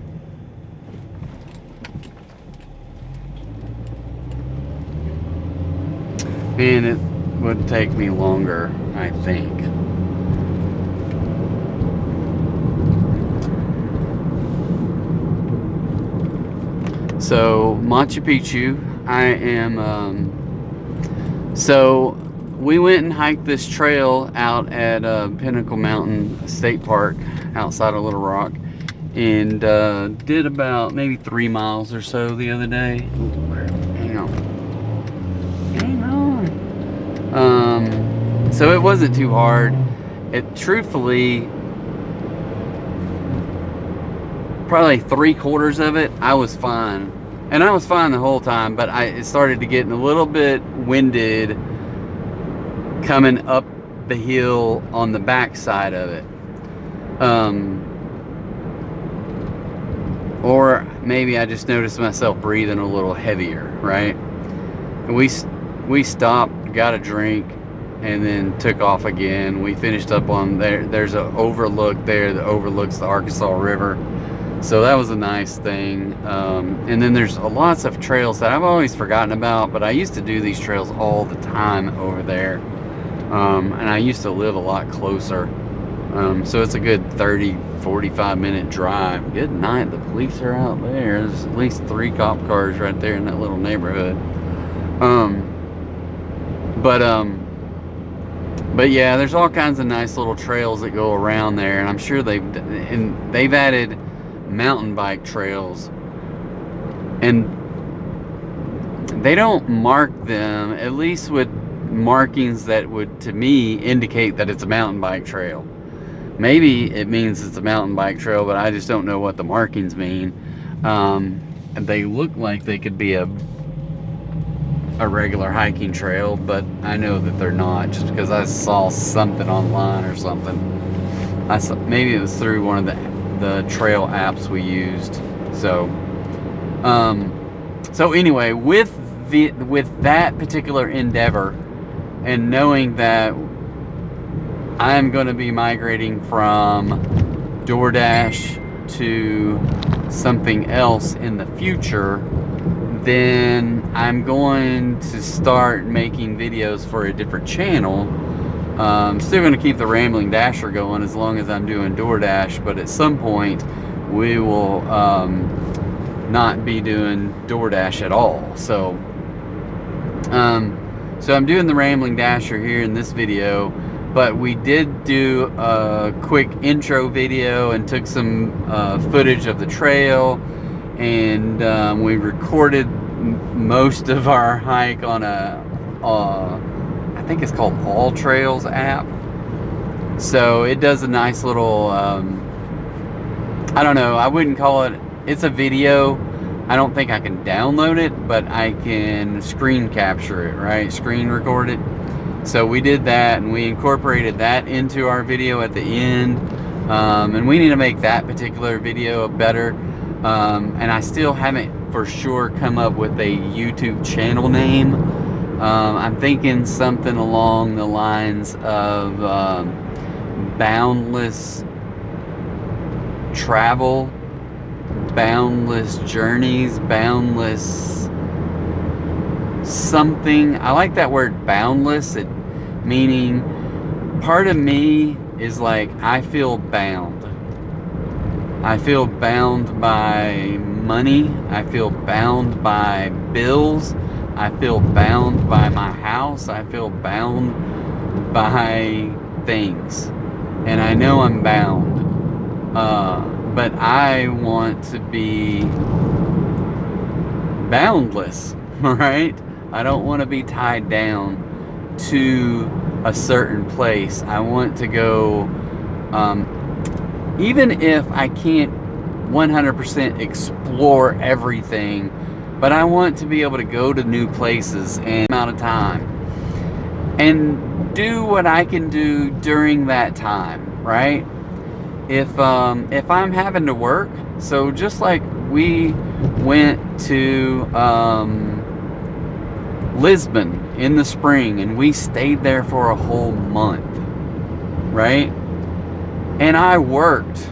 And it would take me longer, I think. So, Machu Picchu, I am, so we went and hiked this trail out at Pinnacle Mountain State Park outside of Little Rock, and did about maybe 3 miles or so the other day. Ooh, crap. Hang on. So it wasn't too hard. It truthfully, probably 3/4 of it, I was fine. And I was fine the whole time, but it started to get a little bit winded coming up the hill on the back side of it. Or maybe I just noticed myself breathing a little heavier, right? And we stopped, got a drink, and then took off again. We finished up on there. There's an overlook there that overlooks the Arkansas River. So that was a nice thing. And then there's lots of trails that I've always forgotten about, but I used to do these trails all the time over there. And I used to live a lot closer. So it's a good 30-45 minute drive. Good night, the police are out there. There's at least 3 cop cars right there in that little neighborhood. But yeah, there's all kinds of nice little trails that go around there, and I'm sure they've added mountain bike trails, and they don't mark them, at least with markings that would, to me, indicate that it's a mountain bike trail. Maybe it means it's a mountain bike trail, but I just don't know what the markings mean. And they look like they could be a regular hiking trail, but I know that they're not, just because I saw something online or something. Maybe it was through one of the trail apps we used. So anyway, with that particular endeavor, and knowing that I'm going to be migrating from DoorDash to something else in the future, then I'm going to start making videos for a different channel. Still going to keep the Rambling Dasher going as long as I'm doing DoorDash, but at some point we will not be doing DoorDash at all. So so I'm doing the Rambling Dasher here in this video, but we did do a quick intro video and took some footage of the trail, and we recorded most of our hike on a I think it's called All Trails app. So it does a nice little I don't know, I wouldn't call it, it's a video. I don't think I can download it, but I can screen capture it, right? Screen record it. So we did that, and we incorporated that into our video at the end. And we need to make that particular video better. And I still haven't for sure come up with a YouTube channel name. I'm thinking something along the lines of Boundless Travel, Boundless Journeys, Boundless something. I like that word boundless, it meaning part of me is like, I feel bound. I feel bound by money. I feel bound by bills. I feel bound by my house. I feel bound by things. And I know I'm bound. But I want to be boundless, right? I don't want to be tied down to a certain place. I want to go, even if I can't 100% explore everything, but I want to be able to go to new places in amount of time and do what I can do during that time, right? If I'm having to work, so just like we went to Lisbon in the spring and we stayed there for a whole month, right? And I worked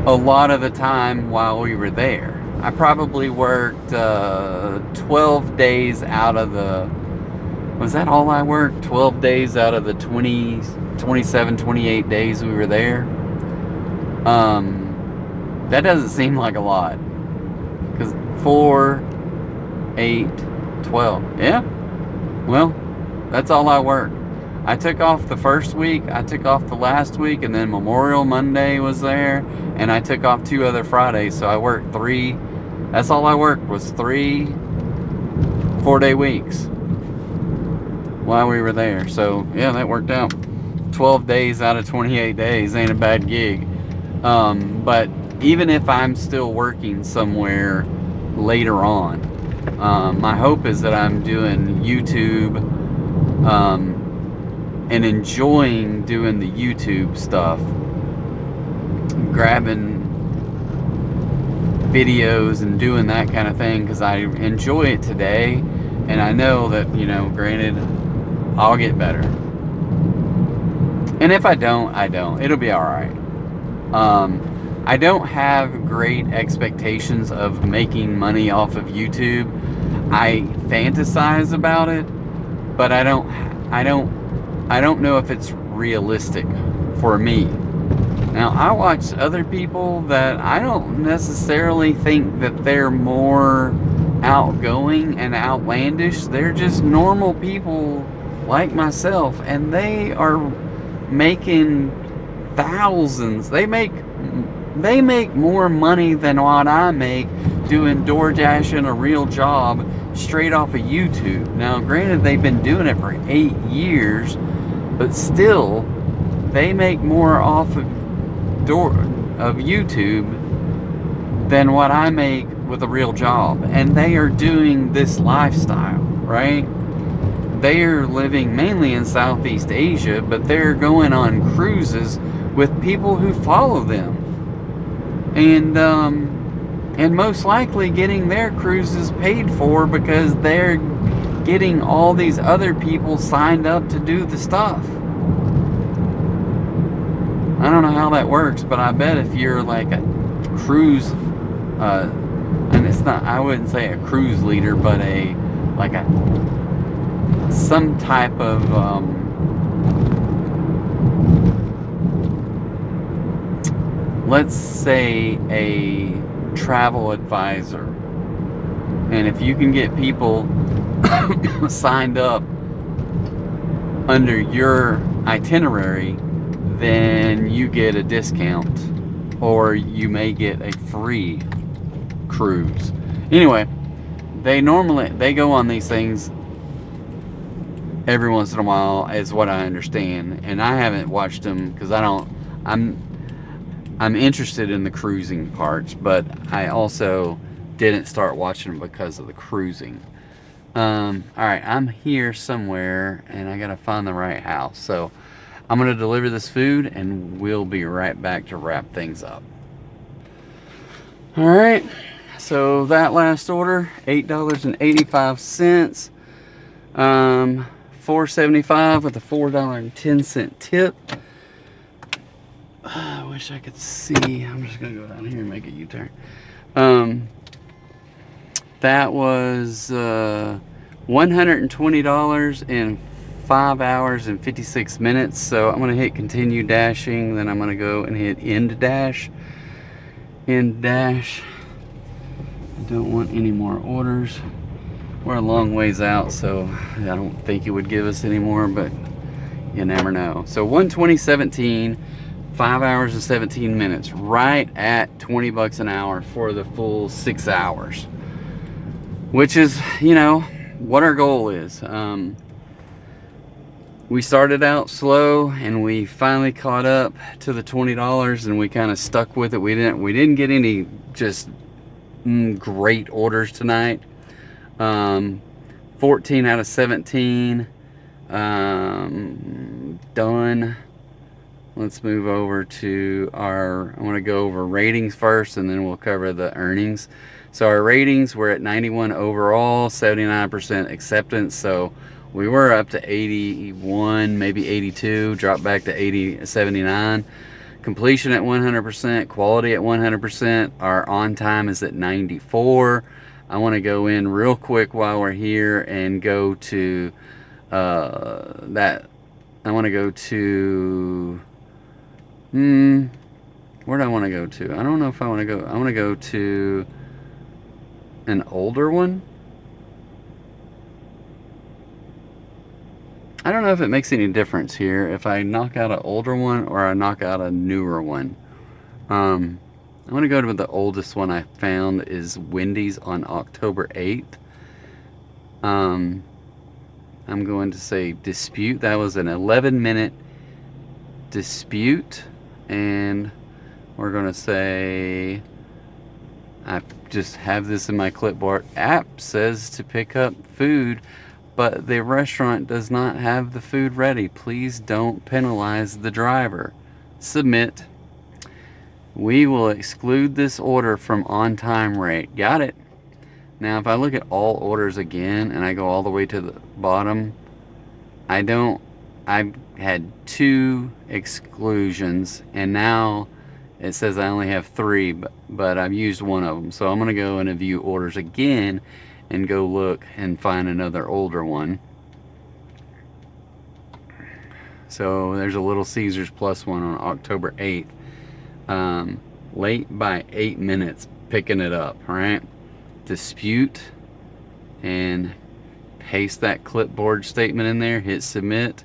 a lot of the time while we were there. I probably worked 12 days out of the, was that all I worked? 12 days out of the 27, 28 days we were there. That doesn't seem like a lot, because 4, 8, 12, yeah, well, that's all I worked. I took off the first week, I took off the last week, and then Memorial Monday was there, and I took off 2 other Fridays, so I worked 3, that's all I worked, was 3 4-day weeks while we were there. So yeah, that worked out. 12 days out of 28 days ain't a bad gig. But even if I'm still working somewhere later on, my hope is that I'm doing YouTube and enjoying doing the YouTube stuff, grabbing videos and doing that kind of thing, because I enjoy it today, and I know that, you know, granted, I'll get better. And if I don't, I don't. It'll be all right. I don't have great expectations of making money off of YouTube. I fantasize about it, but I don't know if it's realistic for me. Now, I watch other people that I don't necessarily think that they're more outgoing and outlandish. They're just normal people like myself, and they are making thousands. They make more money than what I make doing DoorDash and a real job straight off of YouTube. Now, granted, they've been doing it for 8 years, but still, they make more off of YouTube than what I make with a real job. And they are doing this lifestyle, right? They are living mainly in Southeast Asia, but they're going on cruises with people who follow them, and most likely getting their cruises paid for because they're getting all these other people signed up to do the stuff. I don't know how that works, but I bet if you're like cruise, and it's not, I wouldn't say a cruise leader, but some type of let's say a travel advisor. And if you can get people signed up under your itinerary, then you get a discount, or you may get a free cruise. Anyway, they go on these things every once in a while, is what I understand, and I haven't watched them because I'm interested in the cruising parts, but I also didn't start watching them because of the cruising. All right, I'm here somewhere and I gotta find the right house, so I'm gonna deliver this food and we'll be right back to wrap things up. All right, so that last order, $8.85, $4.75 with a $4.10 tip. I wish I could see. I'm just gonna go down here and make a U-turn. That was $120 in 5 hours and 56 minutes. So I'm gonna hit continue dashing, then I'm gonna go and hit end dash. End dash. I don't want any more orders. We're a long ways out, so I don't think it would give us any more, but you never know. So 120.17, 5 hours and 17 minutes, right at 20 bucks an hour for the full 6 hours, which is, you know, what our goal is. We started out slow and we finally caught up to the $20 and we kind of stuck with it. We didn't get any just great orders tonight. 14 out of 17 done. Let's move over to I want to go over ratings first and then we'll cover the earnings. So our ratings were at 91 overall, 79% acceptance. So we were up to 81, maybe 82, dropped back to 79. Completion at 100%, quality at 100%. Our on time is at 94. I want to go in real quick while we're here and go to that. I want to go to where do I want to go to? I don't know if I want to go. I want to go to an older one. I don't know if it makes any difference here if I knock out an older one or I knock out a newer one. I'm going to go to the oldest one I found is Wendy's on October 8th. I'm going to say dispute. That was an 11-minute dispute. And we're going to say, I just have this in my clipboard. App says to pick up food, but the restaurant does not have the food ready. Please don't penalize the driver. Submit. We will exclude this order from on-time rate. Got it. Now, if I look at all orders again and I go all the way to the bottom, I've had 2 exclusions and now it says I only have 3, but I've used one of them. So I'm going to go and view orders again and go look and find another older one. So there's a Little Caesars plus one on October 8th. Late by 8 minutes picking it up, right? Dispute and paste that clipboard statement in there, hit submit.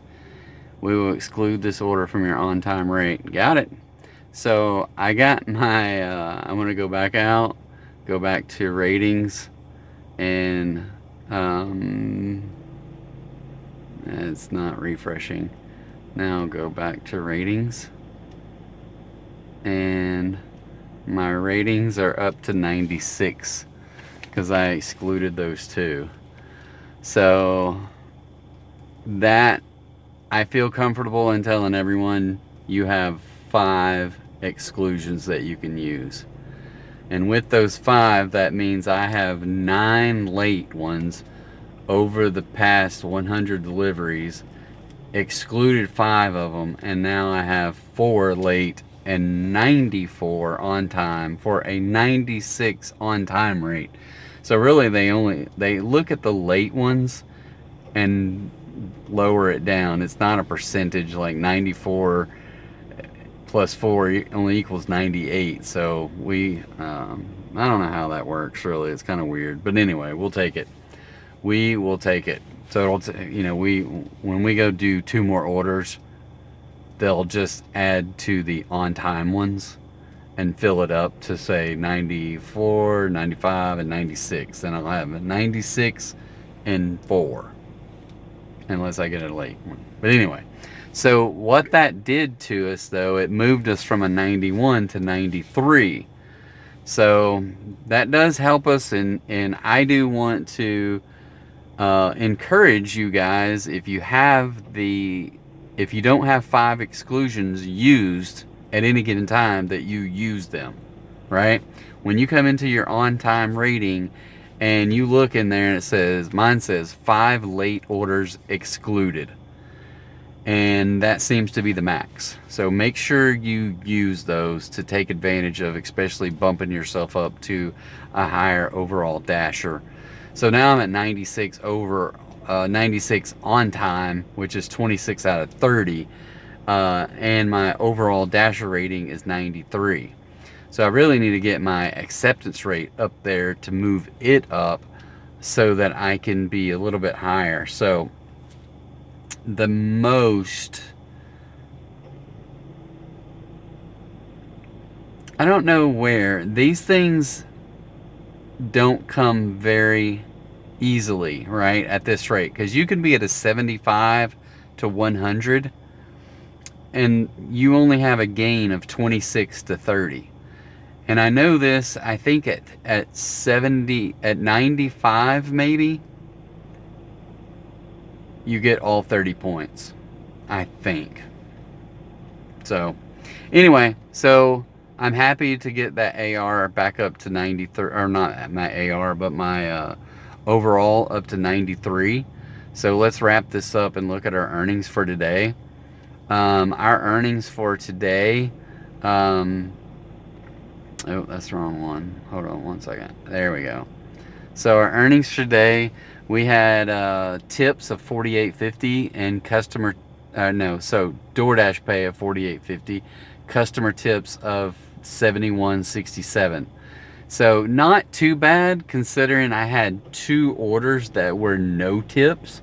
We will exclude this order from your on-time rate. Got it. So I got my I'm going to go back out, go back to ratings, and it's not refreshing. Now go back to ratings, and my ratings are up to 96 because I excluded those 2. So that, I feel comfortable in telling everyone you have 5 exclusions that you can use. And with those 5, that means I have 9 late ones over the past 100 deliveries, excluded 5 of them, and now I have 4 late and 94 on time for a 96 on time rate. So really they look at the late ones and lower it down. It's not a percentage like 94 plus 4 only equals 98. So I don't know how that works really. It's kind of weird. But anyway, we'll take it. We will take it. So when we go do 2 more orders, they'll just add to the on time ones and fill it up to say 94, 95, and 96. And I'll have a 96 and 4. Unless I get a late one. But anyway, so what that did to us though, it moved us from a 91 to 93. So that does help us, and I do want to encourage you guys, if you don't have 5 exclusions used at any given time, that you use them, right? When you come into your on-time rating and you look in there and it says, mine says 5 late orders excluded. And that seems to be the max. So make sure you use those to take advantage of, especially bumping yourself up to a higher overall dasher. So now I'm at 96 on time, which is 26 out of 30. And my overall dasher rating is 93. So I really need to get my acceptance rate up there to move it up so that I can be a little bit higher. So the most, I don't know where, these things don't come very easily, right, at this rate, because you can be at a 75 to 100 and you only have a gain of 26 to 30. And I know this, I think at 70, at 95 maybe, you get all 30 points, I think. So anyway, so I'm happy to get that AR back up to 93, or not my AR, but my overall up to 93. So let's wrap this up and look at our earnings for today. Our earnings for today, oh, that's the wrong one. Hold on one second. There we go. So our earnings for today, we had tips of $48.50 and DoorDash pay of $48.50, customer tips of $71.67. So not too bad considering I had 2 orders that were no tips.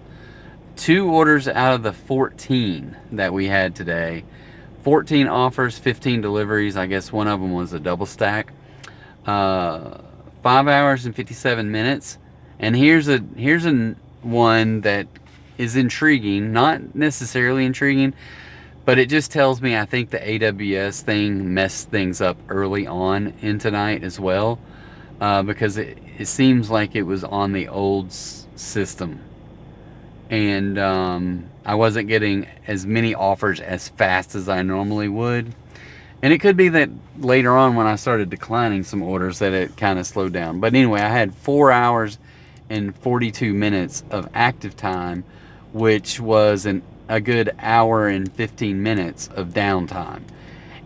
2 orders out of the 14 that we had today. 14 offers, 15 deliveries. I guess one of them was a double stack. 5 hours and 57 minutes. And here's a one that is intriguing, not necessarily intriguing, but it just tells me I think the AWS thing messed things up early on in tonight as well, because it seems like it was on the old system, and I wasn't getting as many offers as fast as I normally would. And it could be that later on when I started declining some orders that it kind of slowed down. But anyway, I had 4 hours and 42 minutes of active time, which was a good hour and 15 minutes of downtime.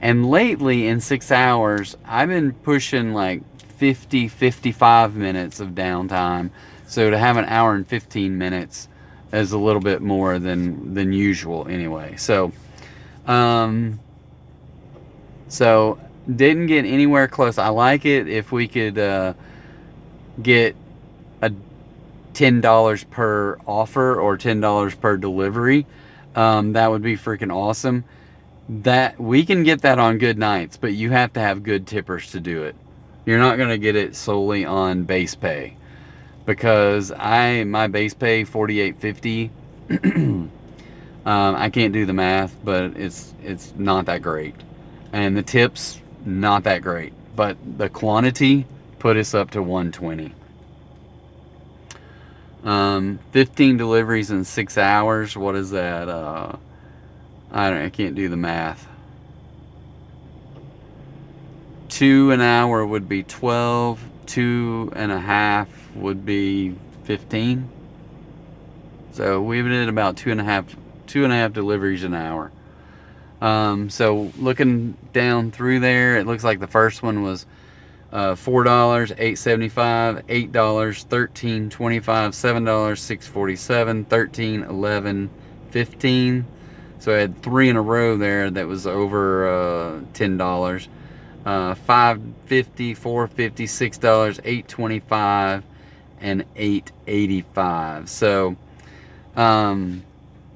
And lately in 6 hours, I've been pushing like 50, 55 minutes of downtime. So to have an hour and 15 minutes is a little bit more than usual anyway. So, so didn't get anywhere close. I like it if we could get a $10 per offer or $10 per delivery. That would be freaking awesome. That we can get that on good nights, but you have to have good tippers to do it. You're not going to get it solely on base pay, because my base pay $48.50. I can't do the math, but it's not that great. And the tips, not that great. But the quantity put us up to 120. 15 deliveries in 6 hours. What is that? I can't do the math. 2 an hour would be 12. 2.5 would be 15. So we did about two and a half deliveries an hour. So looking down through there, it looks like the first one was $4, $8.75, $8, $13.25, $7, $6.47, $13, $11, $15. So I had 3 in a row there that was over $10. $5.50, $4.50, $6, $8.25, and $8.85. So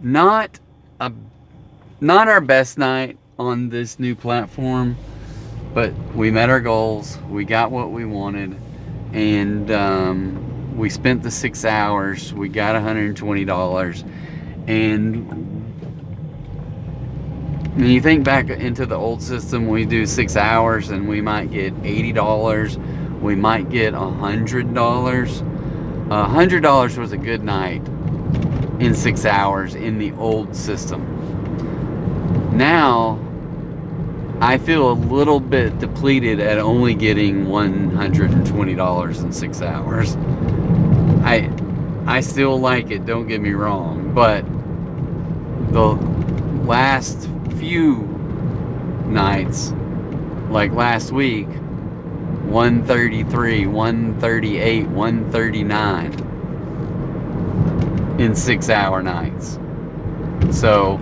not our best night on this new platform, but we met our goals, we got what we wanted, and we spent the 6 hours, we got $120. And when you think back into the old system, we do 6 hours and we might get $80, we might get $100. $100 was a good night in 6 hours in the old system. Now I feel a little bit depleted at only getting $120 in 6 hours. I still like it, don't get me wrong, but the last few nights, like last week, 133, 138, 139 in 6 hour nights. So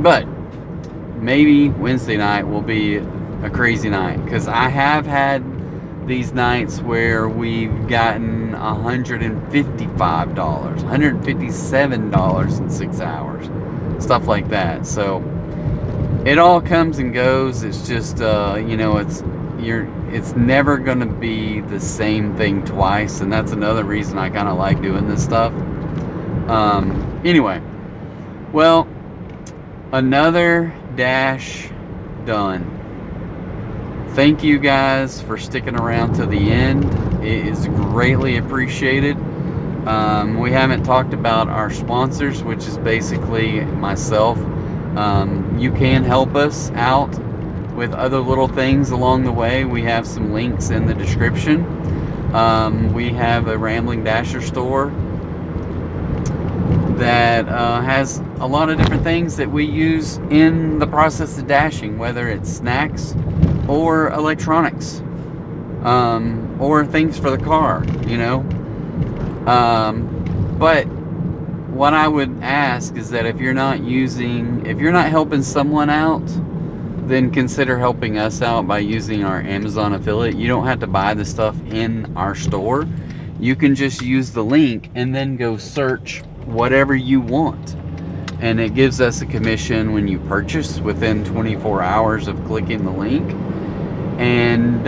but maybe Wednesday night will be a crazy night, because I have had these nights where we've gotten $155, $157 in 6 hours, stuff like that. So it all comes and goes. It's just you know, it's never gonna be the same thing twice, and that's another reason I kind of like doing this stuff. Anyway, well, another dash done. Thank you guys for sticking around to the end. It is greatly appreciated. We haven't talked about our sponsors, which is basically myself. You can help us out with other little things along the way. We have some links in the description. We have a Rambling Dasher store that has a lot of different things that we use in the process of dashing, whether it's snacks or electronics, or things for the car, you know. But what I would ask is that if you're not helping someone out, then consider helping us out by using our Amazon affiliate. You don't have to buy the stuff in our store. You can just use the link and then go search whatever you want, and it gives us a commission when you purchase within 24 hours of clicking the link. And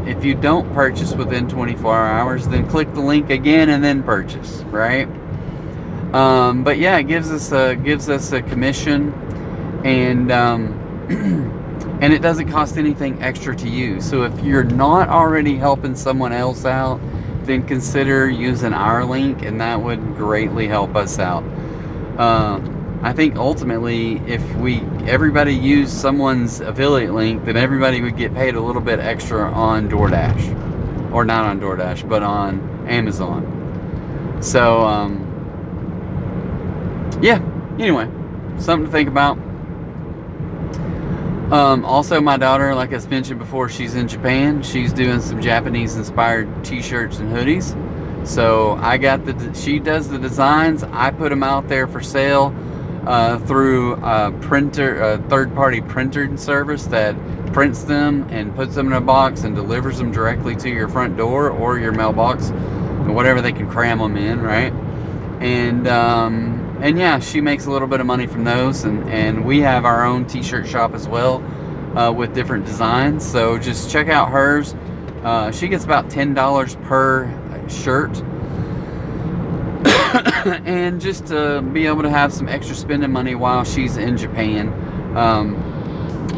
if you don't purchase within 24 hours, then click the link again and then purchase, right? But yeah, it gives us a commission, and and it doesn't cost anything extra to you. So if you're not already helping someone else out, then consider using our link, and that would greatly help us out. I think ultimately, if everybody used someone's affiliate link, then everybody would get paid a little bit extra on DoorDash, or not on DoorDash, but on Amazon. So yeah, anyway, something to think about. Also, my daughter, like I mentioned before, she's in Japan. She's doing some Japanese inspired t-shirts and hoodies. So she does the designs. I put them out there for sale through a third-party printer service that prints them and puts them in a box and delivers them directly to your front door or your mailbox, or whatever they can cram them in, right? And yeah, she makes a little bit of money from those, and we have our own t-shirt shop as well, with different designs. So just check out hers. She gets about $10 per shirt, and just to be able to have some extra spending money while she's in Japan,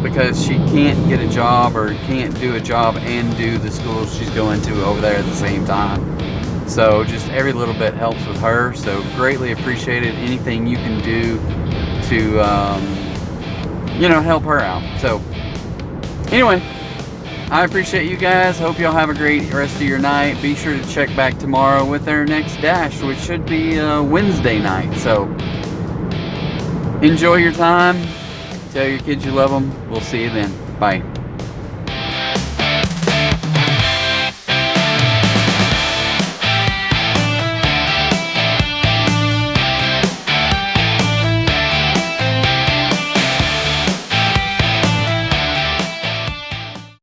because she can't get a job, or can't do a job and do the school she's going to over there at the same time. So just every little bit helps with her. So greatly appreciated anything you can do to help her out. So anyway, I appreciate you guys. Hope y'all have a great rest of your night. Be sure to check back tomorrow with our next dash, which should be Wednesday night. So Enjoy your time. Tell your kids you love them. We'll see you then. Bye.